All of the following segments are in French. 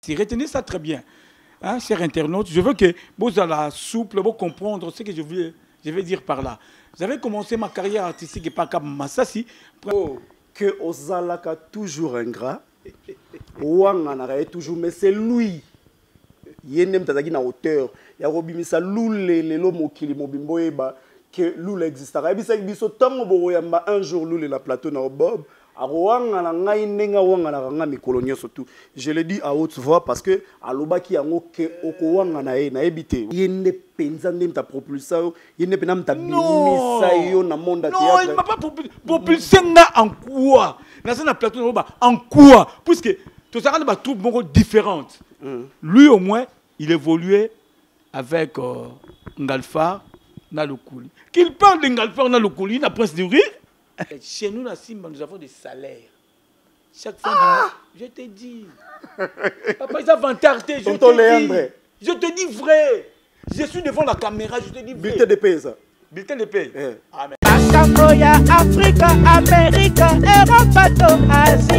amnistie. Retenez ça très bien. Hein, chers internautes, je veux que vous allez souple, vous comprendre ce que je vais dire par là. J'avais commencé ma carrière artistique par Cap Massassi. Que Ozalaka toujours ingrat. Ouangana toujours, mais c'est lui. Yenem tazaki na hauteur. Ya robimisa lule lelo mokili mobimbo eba que lule existera. Ebisa biso tango boyamba un jour lule na plateau na Bob. Aroangana ngai nenga wangana nga mikolonio surtout. Je le dis à haute voix parce que alobaki yango ke okowangana na ebité. Yende penza ndem ta propulsa yo, yende penam ta bimisa yo na monde théâtre. Non, il m'a pas propulsé en quoi? Dans un plateau en quoi? Puisque tout ça des troupes différentes. Lui au moins, il évoluait avec Ngalfar Nalokouli. Qu'il parle de Ngalfar Nalokouli, la presse du rire. Chez nous, la Simba, nous avons des salaires. Chaque fin du mois, je te dis. Papa, ils ont vantarté, je te dis vrai. Je suis devant la caméra, je te dis vrai. Bulletin de paix, ça. Bulletin de paix. Amen. Africa, America, Europe, Asie.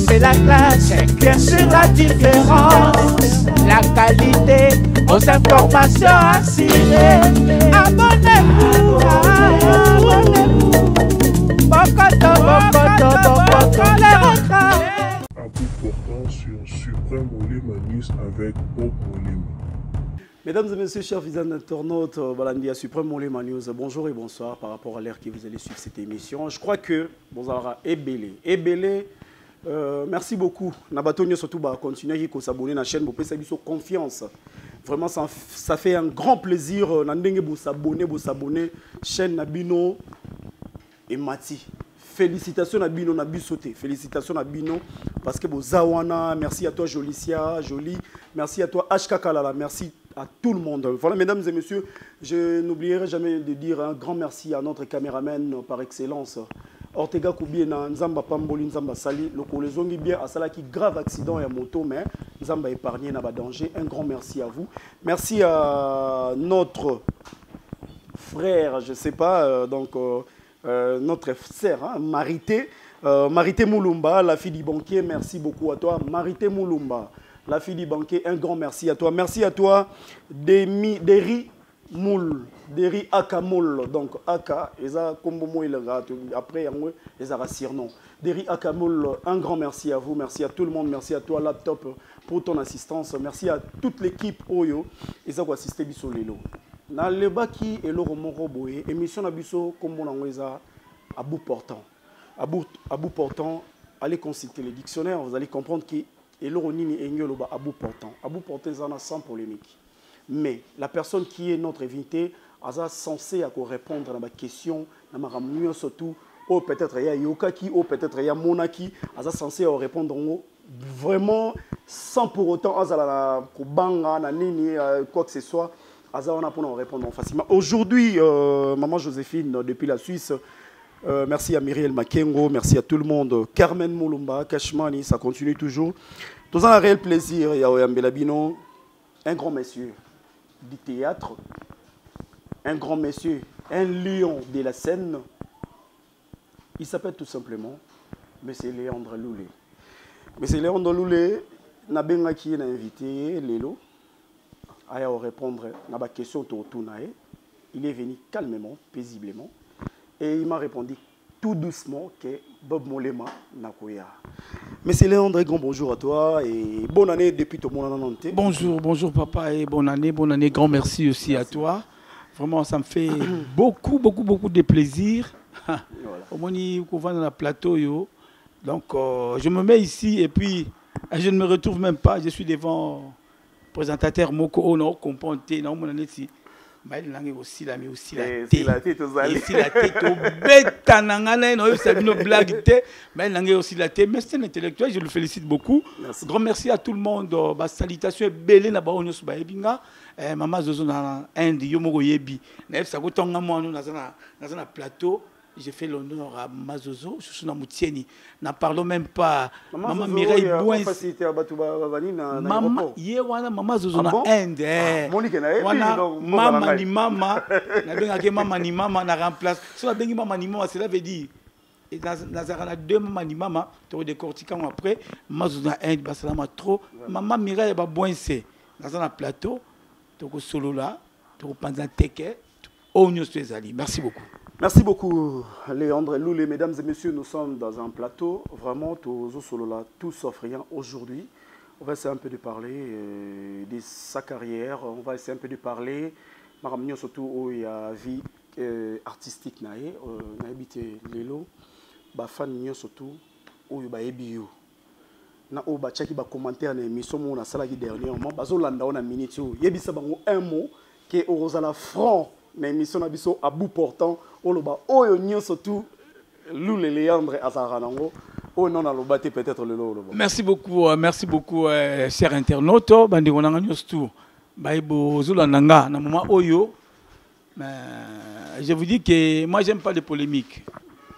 C'est la classe, bien sûr la différence, la qualité, aux informations assurées. Abonnez-vous, À bout portant sur Suprême Olema News avec Bob Molema. Mesdames et messieurs, chers visiteurs internautes, Balandia Suprême Olema News, bonjour et bonsoir par rapport à l'heure que vous allez suivre cette émission. Je crois que vous aurez ébélé. Merci beaucoup. Nabatonio surtout continuer à s'abonner à la chaîne, vous pouvez confiance. Vraiment, ça fait un grand plaisir. Vous s'abonner chaîne Nabino et Mati. Félicitations à Bino Nabisoté. Félicitations à Bino parce que vous Zawana, merci à toi Jolicia, Jolie, merci à toi HK Kalala, merci à tout le monde. Voilà, mesdames et messieurs, je n'oublierai jamais de dire un grand merci à notre caméraman par excellence. Ortega Koubiena, Nzamba Pamboli, Nzamba Sali, le Kolezongi bien à Sala qui grave accident et à moto, mais Nzamba épargné, n'a pas danger. Un grand merci à vous. Merci à notre frère, je ne sais pas, notre sœur, hein, Marité. Marité Moulumba, la fille du banquier, merci beaucoup à toi. Marité Moulumba, la fille du banquier, un grand merci à toi. Merci à toi, Deri Moul. Deri Aka Moul, donc Aka, et ça, comme après, ils ont surnom. Deri Aka Moul, un grand merci à vous, merci à tout le monde, merci à toi, Laptop, pour ton assistance, merci à toute l'équipe Oyo, et ça, assisté Bisso Lelo. Dans le baki et le romoro boye, émission Nabiso, comme on a à bout portant. À bout portant, allez consulter les dictionnaires, vous allez comprendre que et l'oronini et nyoloba à bout portant. À bout portant, ça sans polémique. Mais la personne qui est notre invité, elle est censée répondre à ma question, à ma réunion surtout, ou peut-être il y a Yokaki, ou peut-être il y a Monaki, elle est censée répondre vraiment sans pour autant, quoi que ce soit. On a pour répondre facilement. Aujourd'hui, maman Joséphine, depuis la Suisse, merci à Myriel Makengo, merci à tout le monde. Carmen Moulumba, Kashmani, ça continue toujours. Dans un réel plaisir, il y a Oyambelabino, un grand monsieur du théâtre, un grand monsieur, un lion de la scène. Il s'appelle tout simplement M. Léandre Loulé. M. Léandre Loulé, Nabenga qui est invité, Lélo. À répondre à ma question autour de il est venu calmement, paisiblement, et il m'a répondu tout doucement que Bob Molema Nakoya. Monsieur Léandre, grand bonjour à toi et bonne année depuis ton monde en entier. Bonjour papa et bonne année, grand merci aussi à toi. Vraiment, ça me fait beaucoup de plaisir. Au moins, on va dans le plateau. Donc, je me mets ici et puis je ne me retrouve même pas, je suis devant présentateur Moko Ono componté non mon année si mais langue aussi la tête au bête nangana non c'est une blague mais langue aussi la tête mais c'est un intellectuel, je le félicite beaucoup. Merci. Grand merci à tout le monde. Ba salutation belle na ba onyo ba ebinga maman Zozo na Inde yo moko yebi na ça ko tonga mo na na plateau. J'ai fait l'honneur à Mazozo, je suis dans Moutieni. N'en parlons même pas. Maman Mireille Bouin. Maman, Maman Zozo na Inde. Maman ni maman. Maman ni maman na remplace. Si on a bengi maman ni maman, cela veut dire et Nazarana 2 maman tu décortiquant après mazuna 1 basalama trop maman Mireille ba boinse dans un plateau tu solo là tu penses teke onyo spéciali. Merci beaucoup. Merci beaucoup, Léandre Loulé. Mesdames et messieurs, nous sommes dans un plateau. Vraiment, tous solo là, tout sauf rien. Aujourd'hui, on va essayer un peu de parler de sa carrière. On va essayer un peu de parler. Maramnio surtout où il y a vie artistique nae. N'habité Lelo. Ba fan nio surtout où il y a bio. Na o ba chaki ba commentaire na émission mo na sala qui dernièrement. Bazo landa on a minute. Yebisa bango un mot qui est au la front. Mais mission abisso à bout portant oloba oyo nyonso tout Loulé Léandre Azaranango o non na lobate peut-être le loba. Merci beaucoup chers internautes bandi wonanga nyonso tout baibo zulananga na moment oyo. Je vous dis que moi j'aime pas les polémiques.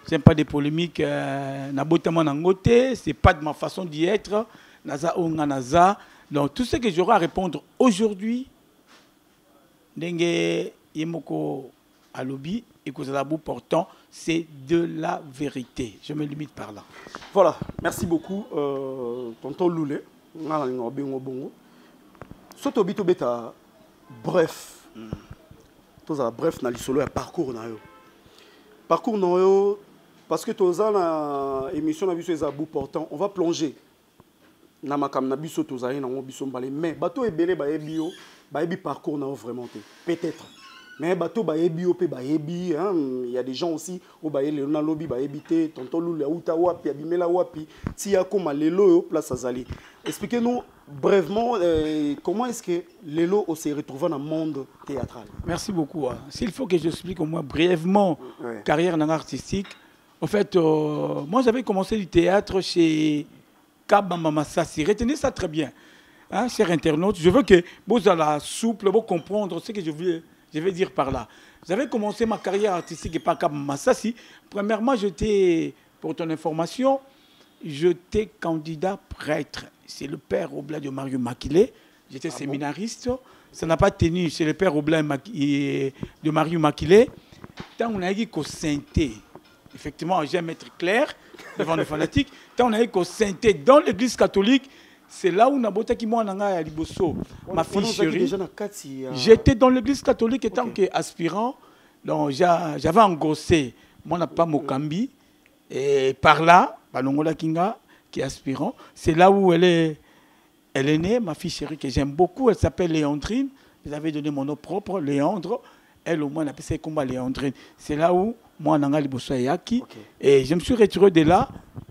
J'aime pas des polémiques na botama na ngote, c'est pas de ma façon d'y être. Naza onga naza. Donc tout ce que j'aurai à répondre aujourd'hui ndenge Yemoko à lobby et que la bout portant, c'est de la vérité. Je me limite par là. Voilà, merci beaucoup, tonton Loulé. Soto beta bref. Bref, na lisolo ya parcours na yo. Parcours na yo parce que toza na émission na biso eza bout portant, on va plonger. Na makam na biso toza na ngo biso mbale mais bato ebele ba ebio, ba ebi parcours na yo vraiment peut-être. Mais bateau baebi opé baebi, il y a des gens aussi au baé le na lobby baebité tonton Loulé outa wapi abimela wapi tia koma lelo place azali. Expliquez-nous brièvement comment est-ce que Lelo s'est retrouvé dans le monde théâtral. Merci beaucoup. S'il faut que j'explique au moins brièvement carrière artistique. En fait, moi j'avais commencé du théâtre chez Kabamba Massassi. Retenez ça très bien, hein, chers internautes. Je veux que vous allez souple, vous comprendre ce que je vais dire par là. J'avais commencé ma carrière artistique et pas comme Massassi. Premièrement, j'étais, pour ton information, j'étais candidat prêtre. C'est le père Oblin de Mario Makilé. J'étais séminariste. Ça n'a pas tenu chez le père Oblin de Mario Makilé. Tant on a dit qu'au synthé, effectivement, j'aime être clair devant les fanatiques. Tant on a dit qu'au synthé dans l'église catholique, c'est là où Nabota qui m'a à Liboso, ma fille chérie. J'étais dans l'église catholique étant qu'aspirant. Donc j'avais engrossé mon papa Mokambi. Et par là, Balongola Kinga, qui est aspirant. C'est là où elle est née, ma fille chérie que j'aime beaucoup. Elle s'appelle Léandrine. J'avais donné mon nom propre, Léandre. Elle au moins, on appelle ça comme Léandrine. C'est là où moi, on a Liboso Yaki. Et je me suis retiré de là.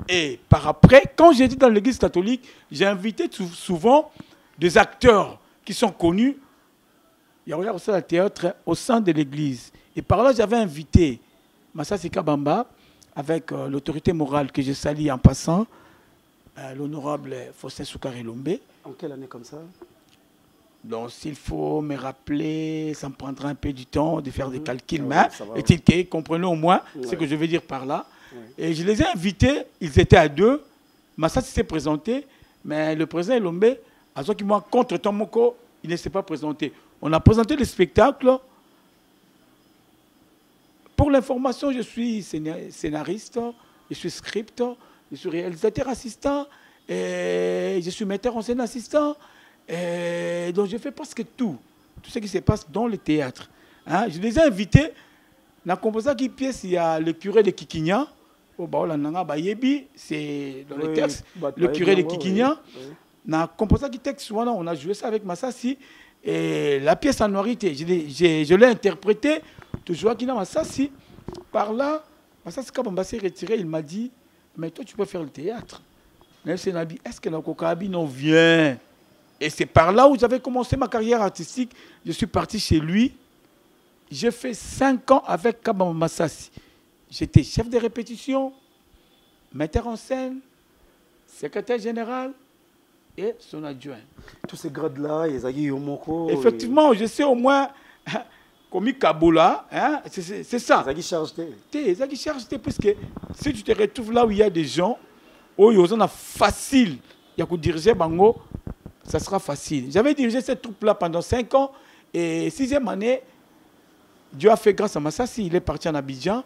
Et par après, quand j'étais dans l'église catholique, j'ai invité souvent des acteurs qui sont connus. Il y a aussi le théâtre au sein de l'église. Et par là, j'avais invité Massassi Kabamba avec l'autorité morale que je salue en passant, l'honorable Faustin Soukari Lombe. En quelle année comme ça? Donc, s'il faut me rappeler, ça me prendra un peu du temps de faire des calculs, mais est-il que comprenez au moins ce que je veux dire par là. Et je les ai invités, ils étaient à deux. Massassi s'est présenté, mais le président Lombe, à ce qui moi contre Tomoko, il ne s'est pas présenté. On a présenté le spectacle. Pour l'information, je suis scénariste, je suis script, je suis réalisateur assistant, et je suis metteur en scène assistant. Et donc je fais presque tout ce qui se passe dans le théâtre. Hein? Je les ai invités. Dans la qui pièce, il y a le curé de Kikigna. C'est dans le texte. Le curé de Kikigna. Dans la qui texte, on a joué ça avec Massassi. Et la pièce en noirité, je l'ai interprétée. Toujours qui n'a Massassi. Par là, Massassi Kabamba s'est retiré. Il m'a dit, mais toi tu peux faire le théâtre. Mais est-ce que Nakokabi non vient? Et c'est par là où j'avais commencé ma carrière artistique. Je suis parti chez lui. J'ai fait 5 ans avec Kabamba Massassi. J'étais chef de répétition, metteur en scène, secrétaire général et son adjoint. Tous ces grades-là, Yezagi Yomoko... Effectivement, je sais au moins, comme Kabola, hein, c'est ça. Yezagi chargé. Yezagi chargé, parce que si tu te retrouves là où il y a des gens, où il y a facile, il y a diriger Bango, ça sera facile. J'avais dirigé cette troupe-là pendant 5 ans, et 6e année, Dieu a fait grâce à Massassi, il est parti en Abidjan.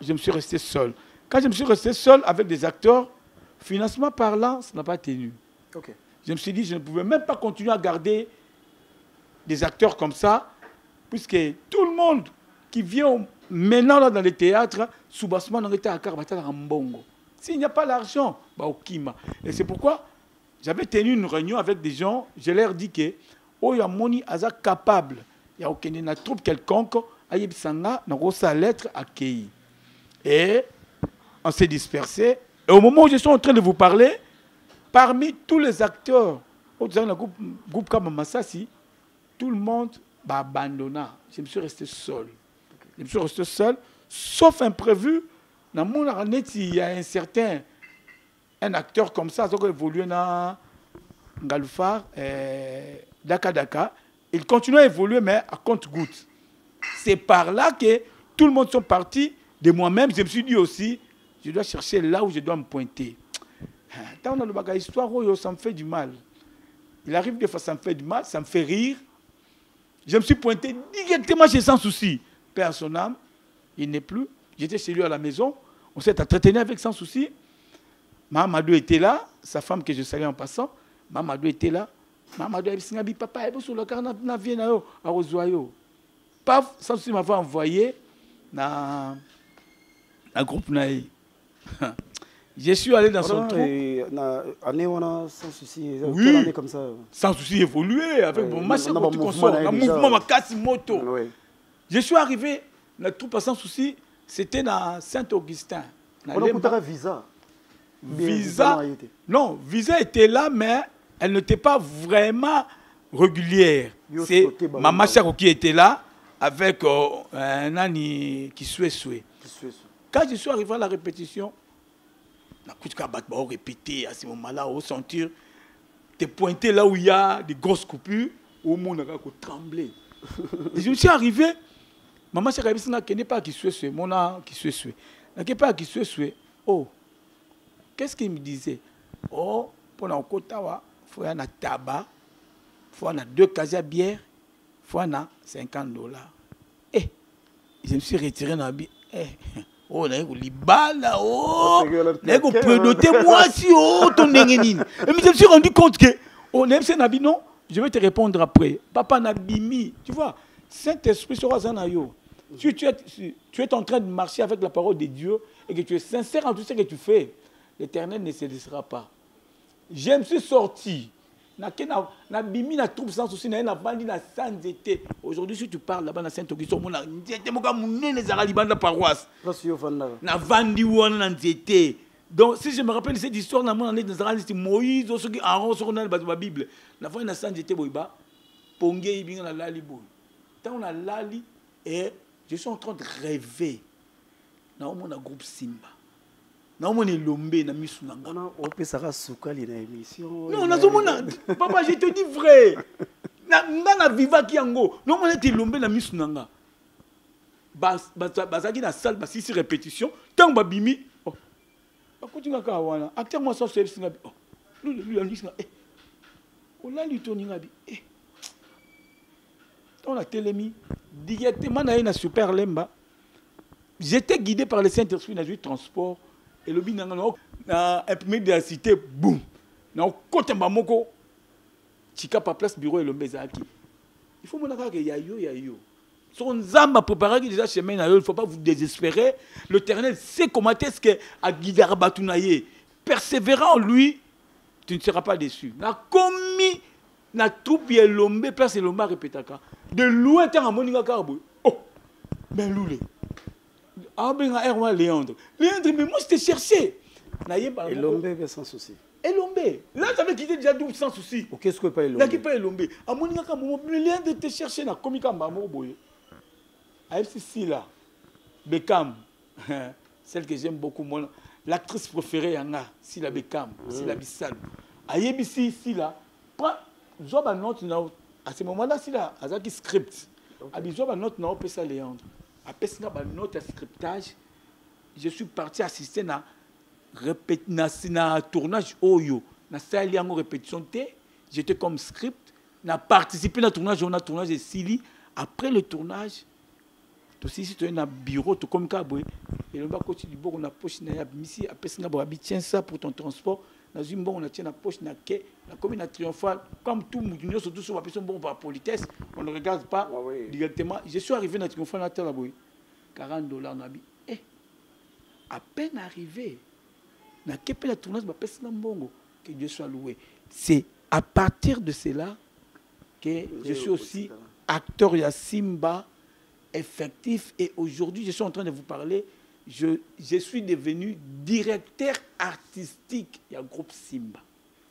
Je me suis resté seul. Quand je me suis resté seul avec des acteurs, financièrement parlant, ça n'a pas tenu. Ok. Je me suis dit, je ne pouvais même pas continuer à garder des acteurs comme ça, puisque tout le monde qui vient maintenant là, dans les théâtres, sous-bassement, on était à Karbata Rambongo. S'il n'y a pas l'argent, bah, au Kima. Et c'est pourquoi j'avais tenu une réunion avec des gens, je leur dis que, oh, Yamoni Aza capable, il y a aucune troupe quelconque, Ayebisanga, dans sa lettre à Kei. Et on s'est dispersé. Et au moment où je suis en train de vous parler, parmi tous les acteurs, au groupe comme Massassi, tout le monde m'a abandonné. Je me suis resté seul. Je me suis resté seul, sauf imprévu. Dans mon année, il y a un acteur comme ça, qui a évolué dans Ngaloufar, Daka. Il continue à évoluer, mais à compte-goutte. C'est par là que tout le monde sont partis. De moi-même, je me suis dit aussi, je dois chercher là où je dois me pointer. Tant dans le histoire, ça me fait du mal. Il arrive des fois, ça me fait du mal, ça me fait rire. Je me suis pointé directement chez Sans Souci. Père à son âme, il n'est plus. J'étais chez lui à la maison. On s'est entretenu avec Sans Souci. Mamadou était là, sa femme que je salue en passant. Mamadou était là. Mamadou a dit, papa, il est sur le carnet, il est à Rosoyo. Paf, Sans Souci m'avait envoyé dans un groupe Naï. Je suis allé dans son trou. Année, on a Sans Souci. Oui, année comme ça. Sans Souci évolué avec mon machin, tout consort. Un mouvement, ma casse moto. Je suis arrivé, la troupe à Sans Souci, c'était dans Saint-Augustin. On a coupé Visa. Non, Visa était là, mais elle n'était pas vraiment régulière. C'est Maman Chako qui était là, avec un ami qui souhait. Quand je suis arrivé à la répétition, on a répété à ce moment-là, au sentir, tu es pointé là où il y a des grosses coupures, au monde a tremblé. Et je me suis arrivé, Maman Chako n'est pas qui souhait, mon âme qui souhait. N'est pas qui souhait. Oh, qu'est-ce qu'il me disait? Oh, pour la Kotawa, il faut un tabac, il faut un 2 cases à bière, il faut un $50. Eh, je me suis retiré dans la bière. Eh, oh, n'a eu libala, oh, n'a eu pedoté moi si, oh, ton nengenine. Et je me suis rendu compte que, oh, n'a eu nabi non, je vais te répondre après. Papa n'a bimi, tu vois, Saint-Esprit sera zanayo. Tu es en train de marcher avec la parole de Dieu et que tu es sincère en tout ce que tu fais, l'Éternel ne se laissera pas. Je me suis sorti. Aujourd'hui, si tu parles là-bas dans Saint-Augustin, donc, si je me rappelle cette histoire, Moïse, Aaron, la Bible, et je suis en train de rêver. Dans mon groupe Simba. Non, mon Lombe, na misunanga. On peut s'arrêter na émission. Non, papa, je te dis vrai. Na viva ki yango. Non, mon était Lombe na misunanga. Bazaki na salle, ba 6 répétitions. Tant ba bimi. Oh. Ba continue ka wana. Acteur moi ça c'est singa. Oh. Lui la misunanga. Eh. On l'a lu toninga bi. Eh. On a télémi directement na super lemba. J'étais guidé par le Saint-Esprit dans le transport. Et le bin a imprimé de la cité, boum. Dans le côté Mamoko, Chika par place bureau et le Mbezaki. Il faut montrer qu'il y a yo. Son âme a préparé déjà chemin, il ne faut pas vous désespérer. L'Éternel sait comment est-ce que à guider Batounaye. Persévérant en lui, tu ne seras pas déçu. Na commis na troupe et l'ombe, place et l'ombe répétaka. De loin, tu as un moninga carbo. Oh, ben loulé. Ah ben Léandre, mais moi je t'ai cherché. Et l'ombe sans souci. Et l'ombe, là j'avais quitté déjà double sans souci. Qu'est-ce que pas l'ombe? Là qui pas l'ombe. À mon niveau, Léandre te chercher na komika mbamo boye. À FCC là, Beckham, celle que j'aime beaucoup, l'actrice préférée Yanga, Sila Beckham, Sila Bissal. À YBC ici là, prends, job à note à ce moment-là Sila, Azaki script. À job à note na ça Léandre. Après notre scriptage, je suis parti assister à un tournage Oyo. Na salle en répétition, j'étais comme script. Na participé à tournage de Sili. Après le tournage, aussi si tu as un bureau, tu comme Kaboué. Et le bas côté du bord, on a poche, on a ici, après ça, tiens ça pour ton transport. Dans une bonne, on a tient la poche, on a quai, la commune triomphale. Comme tout le monde, surtout sur la personne bon par politesse, on ne regarde pas directement. Je suis arrivé dans la triomphale, on a tient la bouée. $40, on a dit, à peine arrivé. Na kepe la tournage ba pesa mbongo que Dieu soit loué. C'est à partir de cela que je suis aussi acteur ya Simba effectif et aujourd'hui je suis en train de vous parler, je suis devenu directeur artistique du groupe Simba.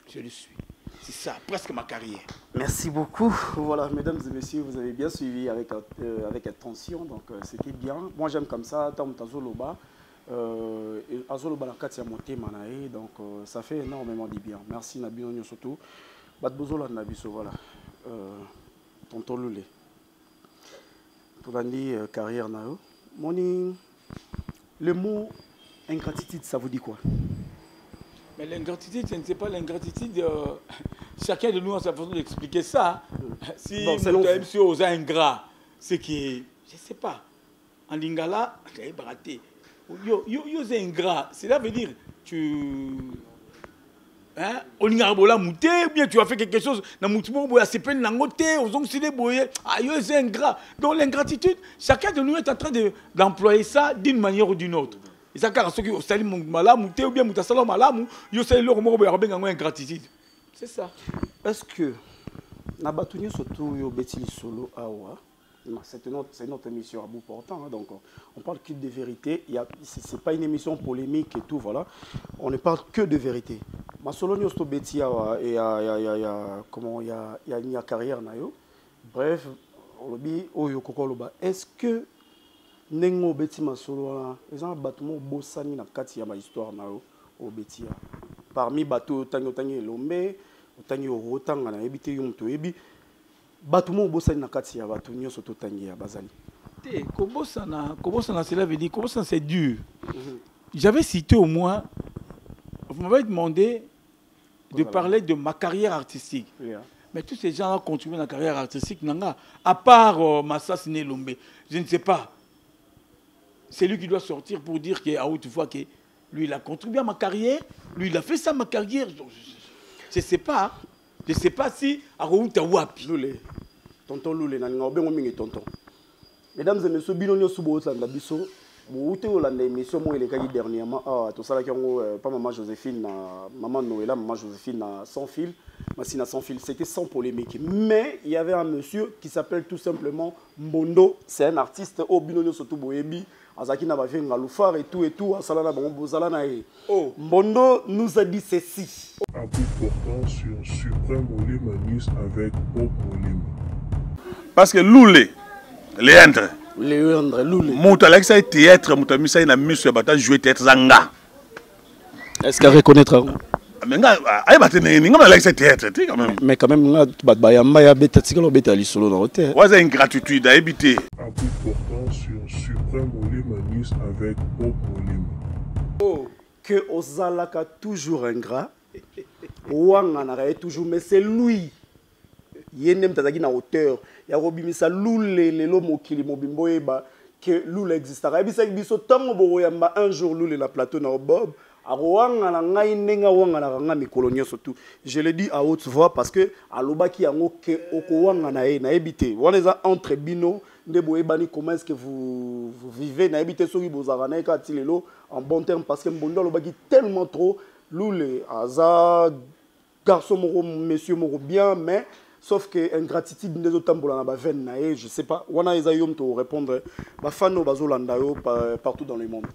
Je le suis. C'est ça, presque ma carrière. Merci beaucoup. Voilà, mesdames et messieurs, vous avez bien suivi avec attention, donc c'était bien. Moi j'aime comme ça, Tam Tazoloba. Donc ça fait énormément de bien. Merci Nabino surtout. Badbozola Nabiso, voilà. Tonton Loulé. Pour la carrière Nao. Moni, le mot ingratitude, ça vous dit quoi? Mais l'ingratitude, ce n'est pas l'ingratitude. Chacun de nous a sa façon d'expliquer ça. Si vous êtes aux ingrats, c'est que, je ne sais pas, en lingala, j'ai raté. Yo c'est ingrat, cela veut dire tu on ingarbola mouté ou bien tu as fait quelque chose na moutimo boya c'est peine nangoté aux ongsi des boyé yo c'est ingrat. Donc l'ingratitude, chacun de nous est en train d'employer ça d'une manière ou d'une autre. Et ça car ceux qui sali mala mouté ou bien mutasala malamu yo c'est le mo boya benga ingratitude. C'est ça. Est-ce que na batuni surtout yo beti solo awa? C'est notre émission à bout portant, hein, donc on parle que de vérité. C'est pas une émission polémique et tout, voilà. On ne parle que de vérité. Ma solo nyosto beti et comment il y a une carrière nayo. Bref, olobi oyo kokoloba. Est-ce que nengo beti ma solo là, les gens batumo bosani na kati ya ma histoire nayo o beti parmi bateau tangi lombe, tangi rotanga na ebite yumto ebi. Batumo bosani na kati ya batu nyoso totangi ya bazali. Kobosana, cela veut dire kobosana c'est dur. J'avais cité au moins, vous m'avez demandé de parler de ma carrière artistique. Mais tous ces gens ont contribué à la carrière artistique, nanga, à part Massa Siné Lombe, je ne sais pas. C'est lui qui doit sortir pour dire qu'à haute fois que lui il a contribué à ma carrière, lui il a fait ça ma carrière. Je ne sais pas. Je ne sais pas si à Routa Wapi. Loulé. Tonton Loulé, tonton. Mesdames et messieurs, Bilonio Soubo Otlanda Bisso, Bouté Olanda émission, moi il est caillé dernièrement. Tout ça là qui ont pas maman Joséphine, maman Noëlla, maman Joséphine sans fil, Massina sans fil, c'était sans polémique. Mais il y avait un monsieur qui s'appelle tout simplement Mbondo, c'est un artiste au Bilonio Soto Boebi. Azaki n'a pas fait un galoufard et tout, à Salana Bozalana. Oh, Mbondo nous a dit ceci. À bout portant sur Suprême Olé Manis avec Bob Molema. Parce que Loulé, Léandre, Loulé. Mouta Alexa est théâtre, Mouta Missa est un monsieur qui a joué théâtre Zanga. Est-ce qu'elle reconnaîtra? Mais quand même, Bayamba beta tikalo beta li solo dans hôtel. Ouais, c'est une gratitude à éviter. À bout portant sur Suprême Olé Manis avec Bob Molema. Oh, que Ozalaka toujours ingrat. Wangana est toujours, mais c'est lui. Yenem tazaki na hauteur. Ya robimisa Loulé lelo mokili mobimbo eba que Loulé existera. Et bisa biso tango boyamba un jour Loulé la plateau na Bob. Je le dis à haute voix parce que à l'obaki yango ke okowanga na ebité. On les a entre bino de boebani comment est-ce que vous vivez na ebité soki bozarana ka tilelo en bon terme parce que Mbondo l'obaki tellement trop Loulé aza garçon moro monsieur moro bien mais sauf que ingratitude des autres tambola na ba veine na je sais pas wana eza yom to répondre ba fano bazolanda yo partout dans le monde.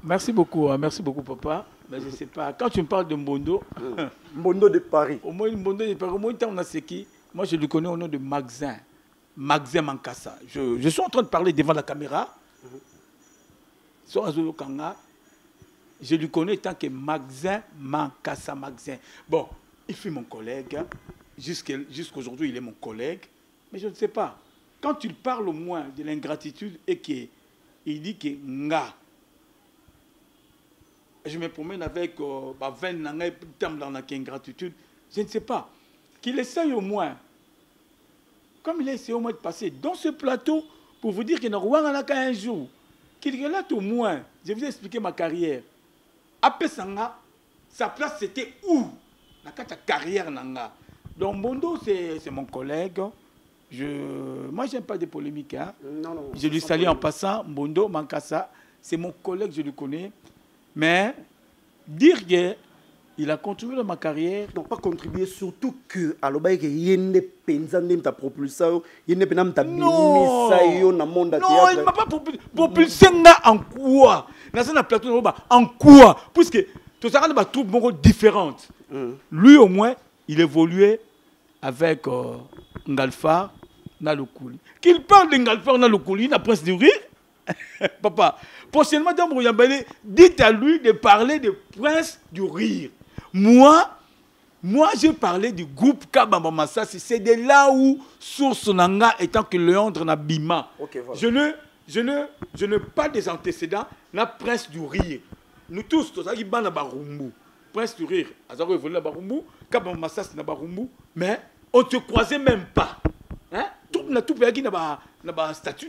Merci beaucoup, papa. Mais je ne sais pas, quand tu me parles de Mbondo, Mbondo de Paris. Au moins Mbondo de Paris, au moins on a ce qui. Moi je le connais au nom de Maxin. Maxin Mankassa. Je suis en train de parler devant la caméra. Je le connais tant que Maxin Mankassa. Maxin. Bon, il fut mon collègue. Jusqu'aujourd'hui, il est mon collègue. Mais je ne sais pas. Quand tu parles au moins de l'ingratitude et qu'il dit que Nga. Je me promène avec 20 ans dans la ingratitude. Je ne sais pas. Qu'il essaye au moins, comme il a essayé au moins de passer dans ce plateau, pour vous dire qu'il n'y a qu'un jour. Qu'il relate au moins. Je vais vous expliquer ma carrière. Après Sanga, sa place c'était où? La carrière nanga. Donc Mbondo, c'est mon collègue. Moi, je n'aime pas des polémiques. Hein. Non, je lui salue en passant. Mbondo, Mankassa, c'est mon collègue, je le connais. Mais dire qu'il a contribué dans ma carrière. Non, pas contribué, surtout que à l'obéi que yende penzande ta propulsé, yende penam ta bimisa yo na monde théâtre. Non, il m'a pas propulsé en quoi? Dans un plateau en quoi? Puisque tout ça a des troupes différentes. Lui au moins, il évoluait avec Ngalfar Nalokouli. Qu'il parle de Ngalfar Nalokouli, il n'a presque du rire. Papa, prochainement, dites à lui de parler de Prince du rire. Moi j'ai parlé du groupe Kabamba Massassi. C'est de là où source nanga étant que Léandre Nabima. Okay, voilà. Je n'ai pas des antécédents. La Prince du rire. Nous tous, tous qui ban na barumbu. Prince du rire. Azaro évolue na barumbu. Kabamba Massassi na barumbu. Mais on ne se croisait même pas. Hein? Tout pays qui n'a pas statut,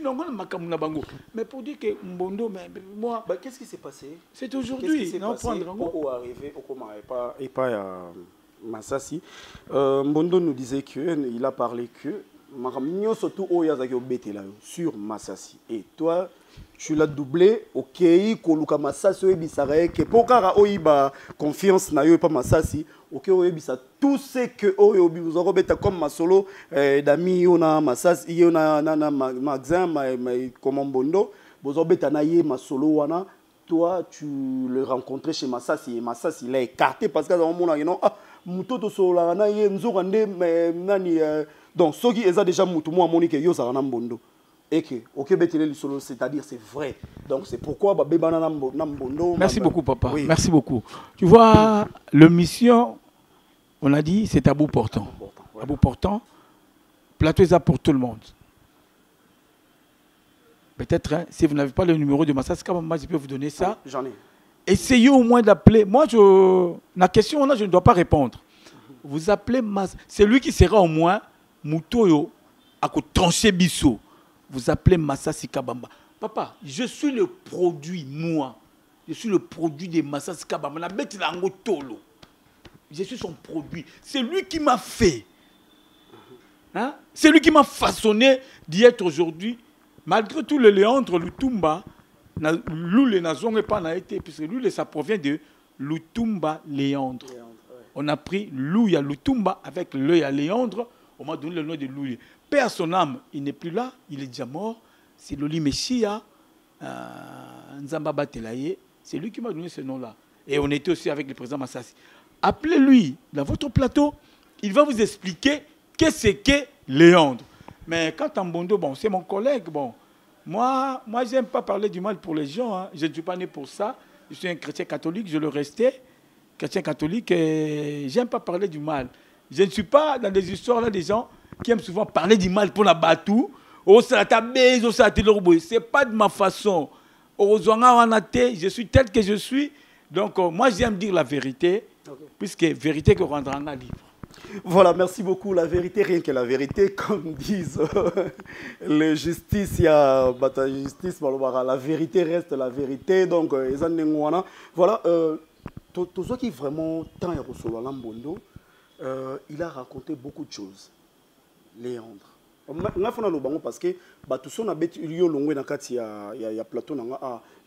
mais pour dire que Mbondo, moi. Qu'est-ce qui s'est passé? C'est aujourd'hui. Qu'est-ce qui s'est passé pour arriver au Koma et pas à Massassi? Mbondo nous disait qu'il a parlé que surtout sur Massassi. Et toi, tu l'as doublé, ok, Koluka Massassi, que pour Oiba confiance na yo pas Massassi, ok, tout ce que vous aurez comme ma solo d'amis, yona Massassi, yona magasin, comme Mbondo, vous aurez naïe ma solo wana. Toi, tu le rencontrais chez Massassi et Massassi l'a écarté parce que dans mon moment, muto solo na ye nzorande nani donc ceux qui ont déjà muto moi monique yo ça na Mbondo. Et que ok betele solo, c'est-à-dire c'est vrai. Donc c'est pourquoi bébana na Mbondo. Merci beaucoup papa. Oui. Merci beaucoup. Tu vois, le mission, on a dit, c'est à bout portant. À bout portant, plateau est pour tout le monde. Peut-être, hein, si vous n'avez pas le numéro de Massassi, je peux vous donner ça. J'en ai. Essayez au moins d'appeler. Moi, la question là, je ne dois pas répondre. Vous appelez Massassi. C'est lui qui sera au moins Moutoyo à trancher Bissot. Vous appelez Massassi Kabamba. Papa, je suis le produit, moi. Je suis le produit de Massassi Kabamba. Je suis son produit. C'est lui qui m'a fait. Hein? C'est lui qui m'a façonné d'y être aujourd'hui. Malgré tout, le Léandre Lutumba, Loulé n'a pas été, puisque Loulé, ça provient de Lutumba Léandre. On a pris Louya Lutumba avec l'œil à Léandre. On m'a donné le nom de Loulé. Paix à son âme, il n'est plus là, il est déjà mort. C'est Loli Meshia, Nzamba Batelaye. C'est lui qui m'a donné ce nom-là. Et on était aussi avec le président Massassi. Appelez-lui dans votre plateau, il va vous expliquer qu'est-ce qu'est Léandre. Mais quand Mbondo, bon, c'est mon collègue, bon, moi je n'aime pas parler du mal pour les gens. Hein. Je ne suis pas né pour ça. Je suis un chrétien catholique, je le restais. Chrétien catholique, et j'aime pas parler du mal. Je ne suis pas dans des histoires là des gens qui aiment souvent parler du mal pour la batou. C'est pas de ma façon. Je suis tel que je suis. Donc moi j'aime dire la vérité, puisque vérité que rendra un livre. Voilà, merci beaucoup. La vérité, rien que la vérité, comme disent les justices, il y a justice, la vérité reste la vérité. Donc, voilà, tout ce qui est vraiment tant et Rosolo Lambondo, il a raconté beaucoup de choses. Léandre. Parce que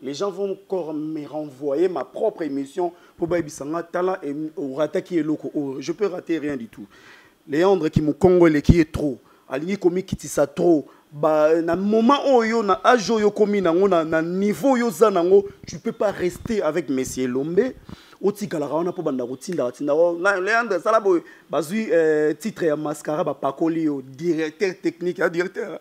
les gens vont encore me renvoyer ma propre émission pour je peux rater rien du tout. Léandre qui me congolais qui est trop, aligné comme qui ça trop. Na moment où yo na âge yo komi na niveau yo zanango, tu peux pas rester avec Monsieur Lombe. Otikala raona po banda rotinda Léandre sala boy bazui titre ya mascara ba pakoli yo directeur technique directeur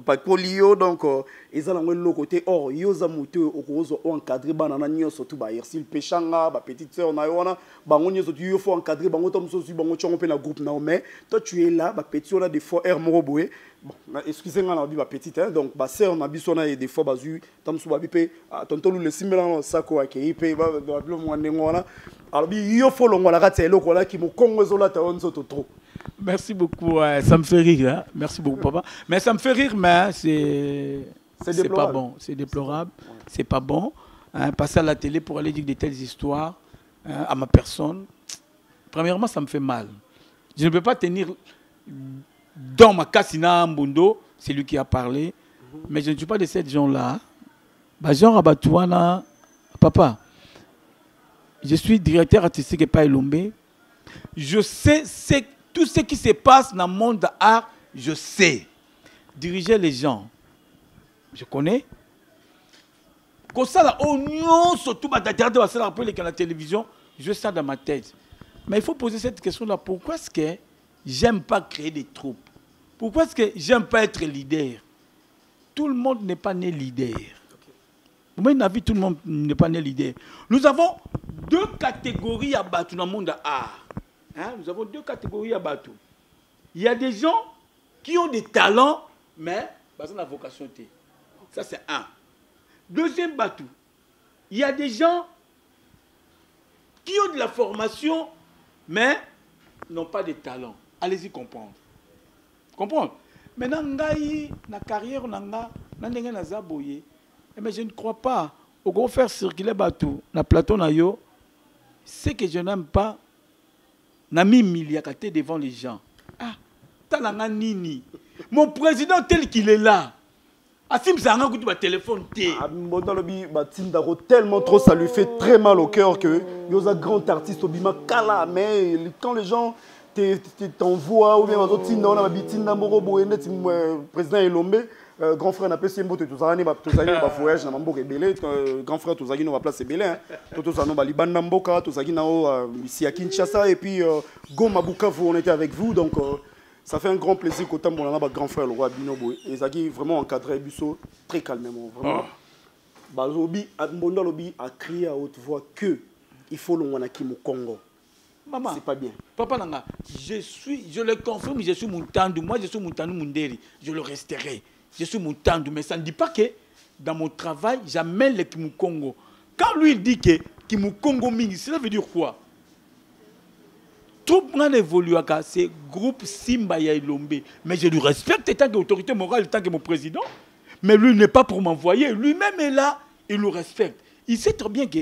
Pakolio donc ezala ngwe côté or yoza muto okozo encadrer banana nyoso tu ba Ersil Pechanga ba petite sœur na yona bango nyoso tu yo faut encadrer bango tom so su bango chongo pe na groupe na mais toi tu es là ba petit on a des fois air moro boé bon excusez-moi na bi ba petite hein donc ba sœur na biso na des fois bazu tam so ba bi pe tonton le simela sako akei pe ba blo mwana ngona alors bi yo faut longo la kati eloko la ki mo kongo zola ta onzo to trop Merci beaucoup. Ça me fait rire. Hein. Merci beaucoup, papa. Mais ça me fait rire, mais c'est pas bon. C'est déplorable. C'est pas bon. Hein, passer à la télé pour aller dire de telles histoires à ma personne. Premièrement, ça me fait mal. Je ne peux pas tenir dans ma cassina Mbundo, c'est lui qui a parlé. Mais je ne suis pas de ces gens-là. Jean Rabatouana, papa, je suis directeur artistique et pas Elombe. Je sais tout ce qui se passe dans le monde de l'art, je sais. Diriger les gens, je connais. Comme ça, la oignon, surtout à la télévision, je sais dans ma tête. Mais il faut poser cette question-là. Pourquoi est-ce que j'aime pas créer des troupes? Pourquoi est-ce que j'aime pas être leader? Tout le monde n'est pas né leader. Moi, dans la vie, tout le monde n'est pas né leader. Nous avons deux catégories à battre dans le monde de l'art. Hein? Nous avons deux catégories à battre. Il y a des gens qui ont des talents, mais ils ont la vocation. Ça, c'est un. Deuxième bateau, il y a des gens qui ont de la formation, mais n'ont pas de talent. Allez-y comprendre. Comprendre. Maintenant, na carrière, mais je ne crois pas. Au gros faire circuler bateau, na plateau na yo, c'est que je n'aime pas. Na miliakate devant les gens. Ah, talanga nini. Mon président tel qu'il est là. Asim Zanga goûte ma téléphone té. Tellement trop, ça lui fait très mal au cœur que il y a un grand artiste au Bima Kala, mais quand les gens t'envoient ou bien on a président Elombe, grand frère n'a pas si beau tout ça, ni voyage na mambo rebelle, grand frère tout ça qui nous va placer belé, tout ça nous va Liban Namboka, tout ça qui n'a ici à Kinshasa et puis Goma Bukavu on était avec vous donc. Ça fait un grand plaisir qu'autant mon grand frère le roi Binobo et Zaki vraiment encadré Busso très calmement vraiment. Balobi Mbondo Lobi a crié à haute voix que il faut le Wanaki au Congo. Maman, c'est pas bien. Papa Nanga, je le confirme, je suis Muntandu, moi je suis Muntandu Munderi, je le resterai. Je suis Muntandu, mais ça ne dit pas que dans mon travail, j'amène le Kimukongo. Quand lui il dit que Kimukongo Mingi, cela veut dire quoi? Tout le monde évolue à ce groupe Simba Yailombe. Mais je lui respecte tant qu'autorité morale, tant que mon président. Mais lui n'est pas pour m'envoyer. Lui-même est là, il nous respecte. Il sait très bien que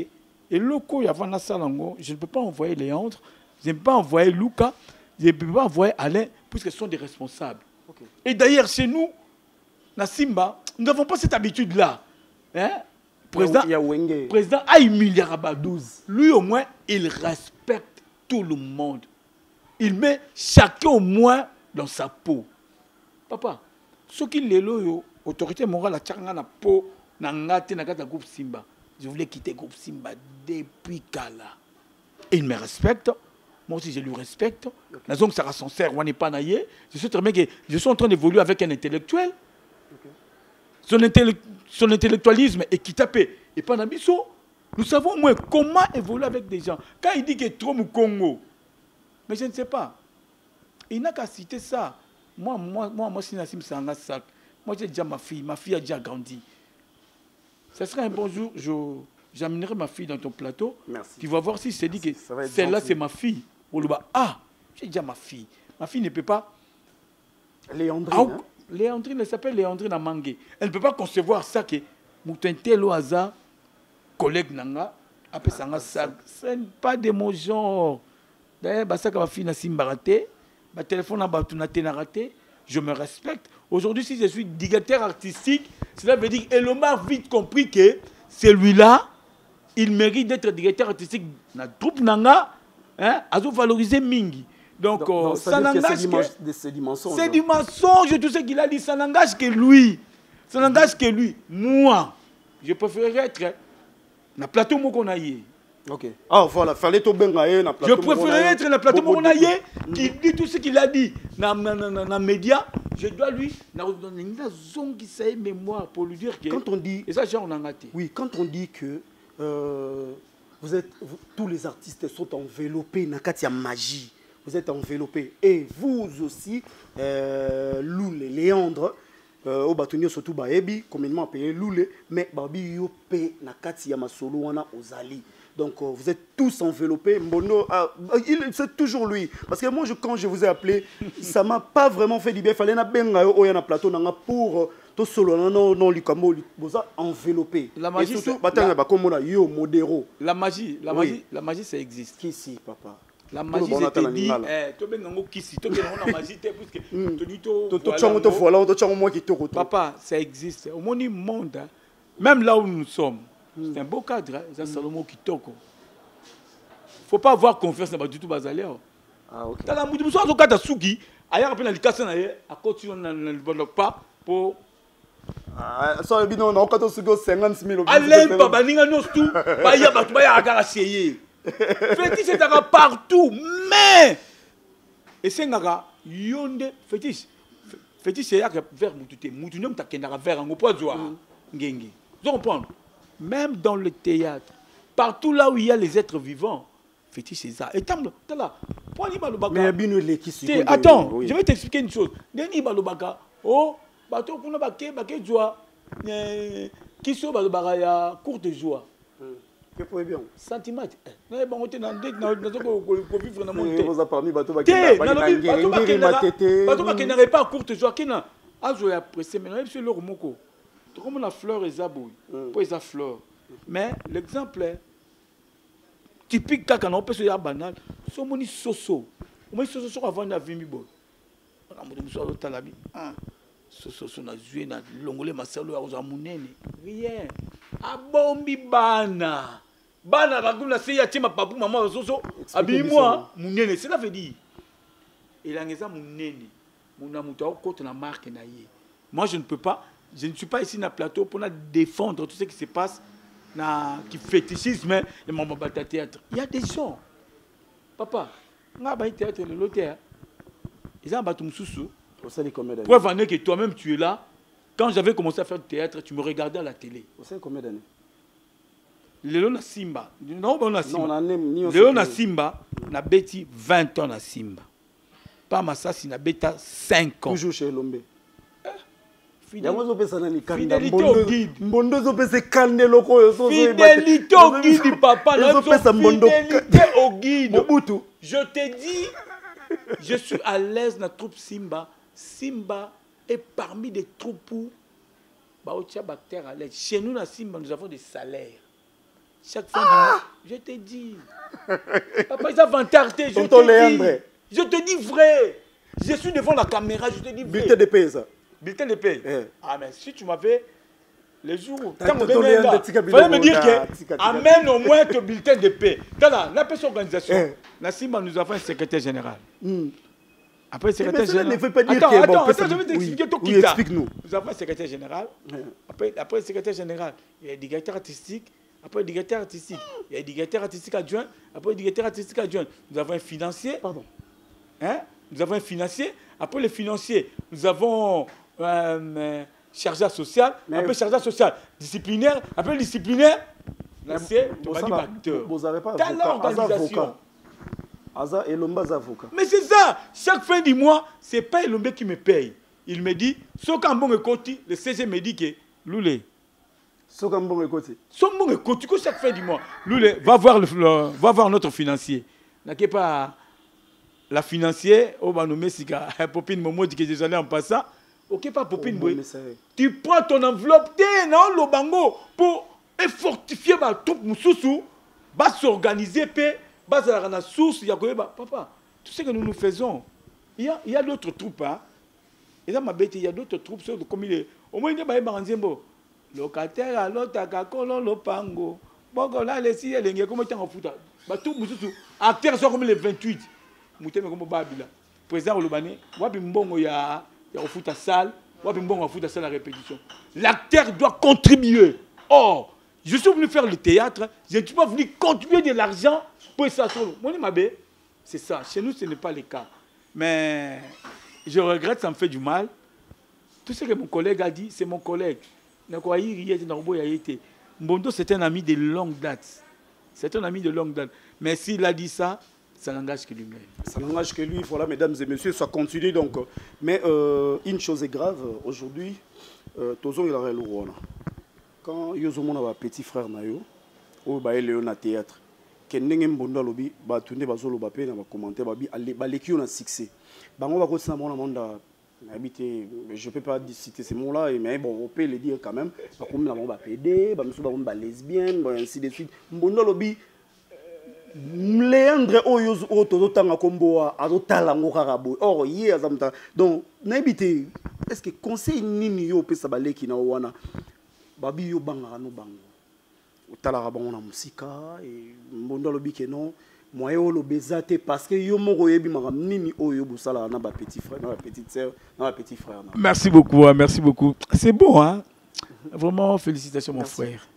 je ne peux pas envoyer Léandre, je ne peux pas envoyer Luca, je ne peux pas envoyer Alain, puisque ce sont des responsables. Okay. Et d'ailleurs, chez nous, na Simba, nous n'avons pas cette habitude-là. Hein? Président Aïmil Yaraba 12. Lui, au moins, il respecte tout le monde. Il met chacun au moins dans sa peau. Papa, ce qui est l'autorité morale a tchanga na peau, na ngate na kata groupe Simba. Je voulais quitter le groupe Simba depuis Kala. Et il me respecte. Moi aussi, je lui respecte. La zone sera sincère, on n'est pas naïe. Je suis très bien que je suis en train d'évoluer avec un intellectuel. Okay. Son intellectualisme est kitapé. Et pas Nabiso. Nous savons au moins comment évoluer avec des gens. Quand il dit qu'il est trop au Congo, mais je ne sais pas. Il n'a qu'à citer ça. Moi, si Nassim Sanga sac, moi j'ai déjà ma fille a déjà grandi. Ce serait un bon jour, j'amènerai ma fille dans ton plateau. Merci. Tu vas voir si c'est dit que celle-là c'est ma fille. Ah, j'ai déjà ma fille. Ma fille ne peut pas. Léandrine. Léandrine, elle s'appelle Léandrine Amangé. Elle ne peut pas concevoir ça que Moutentel au hasard, collègue Nanga, après Sanga sac. Ce n'est pas de mon genre. D'ailleurs, ça ma fille n'a pas raté. Ma téléphone n'a raté. Je me respecte. Aujourd'hui, si je suis directeur artistique, cela veut dire qu'Elombe a vite compris que celui-là, il mérite d'être directeur artistique dans la troupe Nanga, hein, à valoriser Mingi. Donc ça n'engage que... C'est du mensonge, tout ce qu'il a dit, ça n'engage que lui. Ça n'engage que lui. Moi, je préférerais être dans le plateau Mokonaye. Ok. Ah voilà, fallait tout bien gagner na plateau. Je préférerais être dans le plateau Mokonaye qui dit tout ce qu'il a dit dans les médias. Je dois lui donner une zone qui sait mémoire pour lui dire que. Quand on dit. Et ça, genre, on en a été. Oui, quand on dit que tous les artistes sont enveloppés dans la magie. Vous êtes enveloppés. Et vous aussi, Loulé, Léandre, au bâtonnier surtout Baebi, communément appelé Loulé, mais Babi Yopé, Nakati Yamasolo, on a Ozali. Donc, vous êtes tous enveloppés. Mbondo, c'est toujours lui. Parce que moi, quand je vous ai appelé, ça ne m'a pas vraiment fait du bien. Il fallait que na plateau pour tout solo non enveloppé. La magie, la magie, ça existe. Qui si, papa? La magie, c'est dit. Papa, ça existe. Au monde, même là où nous sommes, c'est un beau cadre. C'est un Salomon qui toque. Il ne faut pas avoir confiance dans du tout bazalé. Ah, ok. Dans la moudou, nous sommes au cas de Sugi. Ailleurs, après, à continuer le pas pour. Ah, ça, non, on a 50 000. Allez, papa, n'y a pas tout. Il y a pas essayer. Fétiche est partout, mais. Et c'est un yonde fétiche. Fétiche, c'est un vers Moutouté. Moutouté, c'est un vers un peu de vous comprenez? Même dans le théâtre, partout là où il y a les êtres vivants, fétiche c'est ça. Et là, mais attends, je vais t'expliquer une chose. Deni balobaka, oh, bato kuna bake joie, qui sont balobaka courte joie. Que pouvez bien. Centimètre. Mais bon, on est dans vivre dans mon vous a parmi bato bake n'arrive pas courte joie. Qui n'a a joué apprécié mais sur leur moko. Comme la fleur est zabouille, pour les fleurs. Mais l'exemple est typique quand on peut se dire banal. C'est mon soso. Moi soso avant la vie mi bon. On a mon soso talabi. Soso na joué na longolé ma salo ya ozamunene. Rien. Abombi bana. Bana bakuna se ya tima papu maman soso. Abi moi munene, cela veut dire. Il a ngeza munene. Muna muto côté na marque na yé. Moi je ne peux pas. Je ne suis pas ici dans le plateau pour défendre tout ce qui se passe, qui fétichisme et mon théâtre. Il y a des gens. Papa, on a un théâtre, le lotaire. Ils ont un bâton sous-sous. Preuve en est que toi-même tu es là. Quand j'avais commencé à faire du théâtre, tu me regardais à la télé. Vous savez combien d'années? Léon Simba. Non, on a Simba. Léon Simba, na beti 20 ans na Simba. Pas Massassi, na beta 5 ans. Toujours chez Lombe. Fidélité au guide. Fidélité au guide, papa. Fidélité au guide. Je te dis, je suis à l'aise dans la troupe Simba. Simba est parmi des troupes où à l'aise. Chez nous, dans Simba, nous avons des salaires. Chaque fin du mois, je te dis. Papa, ils ont vantarté. Je te dis vrai. Je suis devant la caméra, je te dis vrai. Bulletin de paie, ça. Bulletin de paie. Ah, mais si tu m'avais. Les jours où. Fallait me dire que. Amène au moins que bulletin de paie. La personne organisation. La Simba, nous avons un secrétaire général. Après, le secrétaire général. Attends, je vais t'expliquer tout qui t'a. Explique-nous. Nous avons un secrétaire général. Après le secrétaire général, il y a un directeur artistique. Après le directeur artistique, il y a un directeur artistique adjoint. Après le directeur artistique adjoint, nous avons un financier. Pardon. Nous avons un financier. Après le financier, nous avons un chargeur social. Après chargeur social, disciplinaire. Après le disciplinaire, c'est acteur. Vous n'avez pas avocat. Aza et Lomba avocat. Mais c'est ça. Chaque fin du mois, ce n'est pas Lomba qui me paye. Il me dit, ce quand bon écoute, le CG me dit que Loulé. Ce quand bon écoute. Ce bon écoute, chaque fin du mois, Loulé va voir notre financier. N'a pas la financière, on va nommer Sika, Popine Momo dit que je allé en passant. Ok, pas Popine Boy. Tu prends ton enveloppe, non, le bango, pour fortifier ma troupe Moussoussou, va s'organiser, va à la source, papa, tout ce que nous faisons, il y a d'autres troupes, hein. Et là, il y a d'autres troupes, comme il est. Au moins, il y a des gens locataire, l'autre, le pango. Bon, là, les filles, les gens, comment tu en fous? Tout Moussoussou, acteurs sont comme les 28. Mouteme comme Babila. Président Olobane, wapi mbongo ya foot à salle, wapi mbongo foot à salle à répétition. L'acteur doit contribuer. Or, je suis venu faire le théâtre, je ne suis pas venu contribuer de l'argent pour ça solo. Mon mabé, c'est ça. Chez nous, ce n'est pas le cas. Mais je regrette, ça me fait du mal. Tout ce que mon collègue a dit, c'est mon collègue. Mbondo, c'est un ami de longue date. C'est un ami de longue date. Mais s'il a dit ça, ça n'engage que lui-même. Ça n'engage que lui. Voilà, mesdames et messieurs, ça continue donc. Mais une chose est grave. Aujourd'hui, Tozo il a le rôle. Quand Yozomo a un petit frère Nayo, au Léon à théâtre, kendenge mbondo lobi ba tunde bazolo ba pe na ba commenter ba bi ba leki on a succès bango ba ko tsana mona monda habité je peux pas citer ces mots là mais bon on peut le dire quand même ba comme na ba PD ba musu ba lesbienne ba ainsi de suite mbondo lobi Léandre Oyoz Ototanga Komboa Azotala Ngokarabo or ye azamta donc n'habité est-ce que conseil nini yo pesa baleki na wana babi yo banga no bango otala bango na musika et mbondo lobi ke non moyo lo bezate parce que yo moko yebi maka nini oyo bosala na ba petit frère na ba petite sœur na ba petit frère na. Merci beaucoup, merci beaucoup. C'est bon hein. Vraiment félicitations mon frère.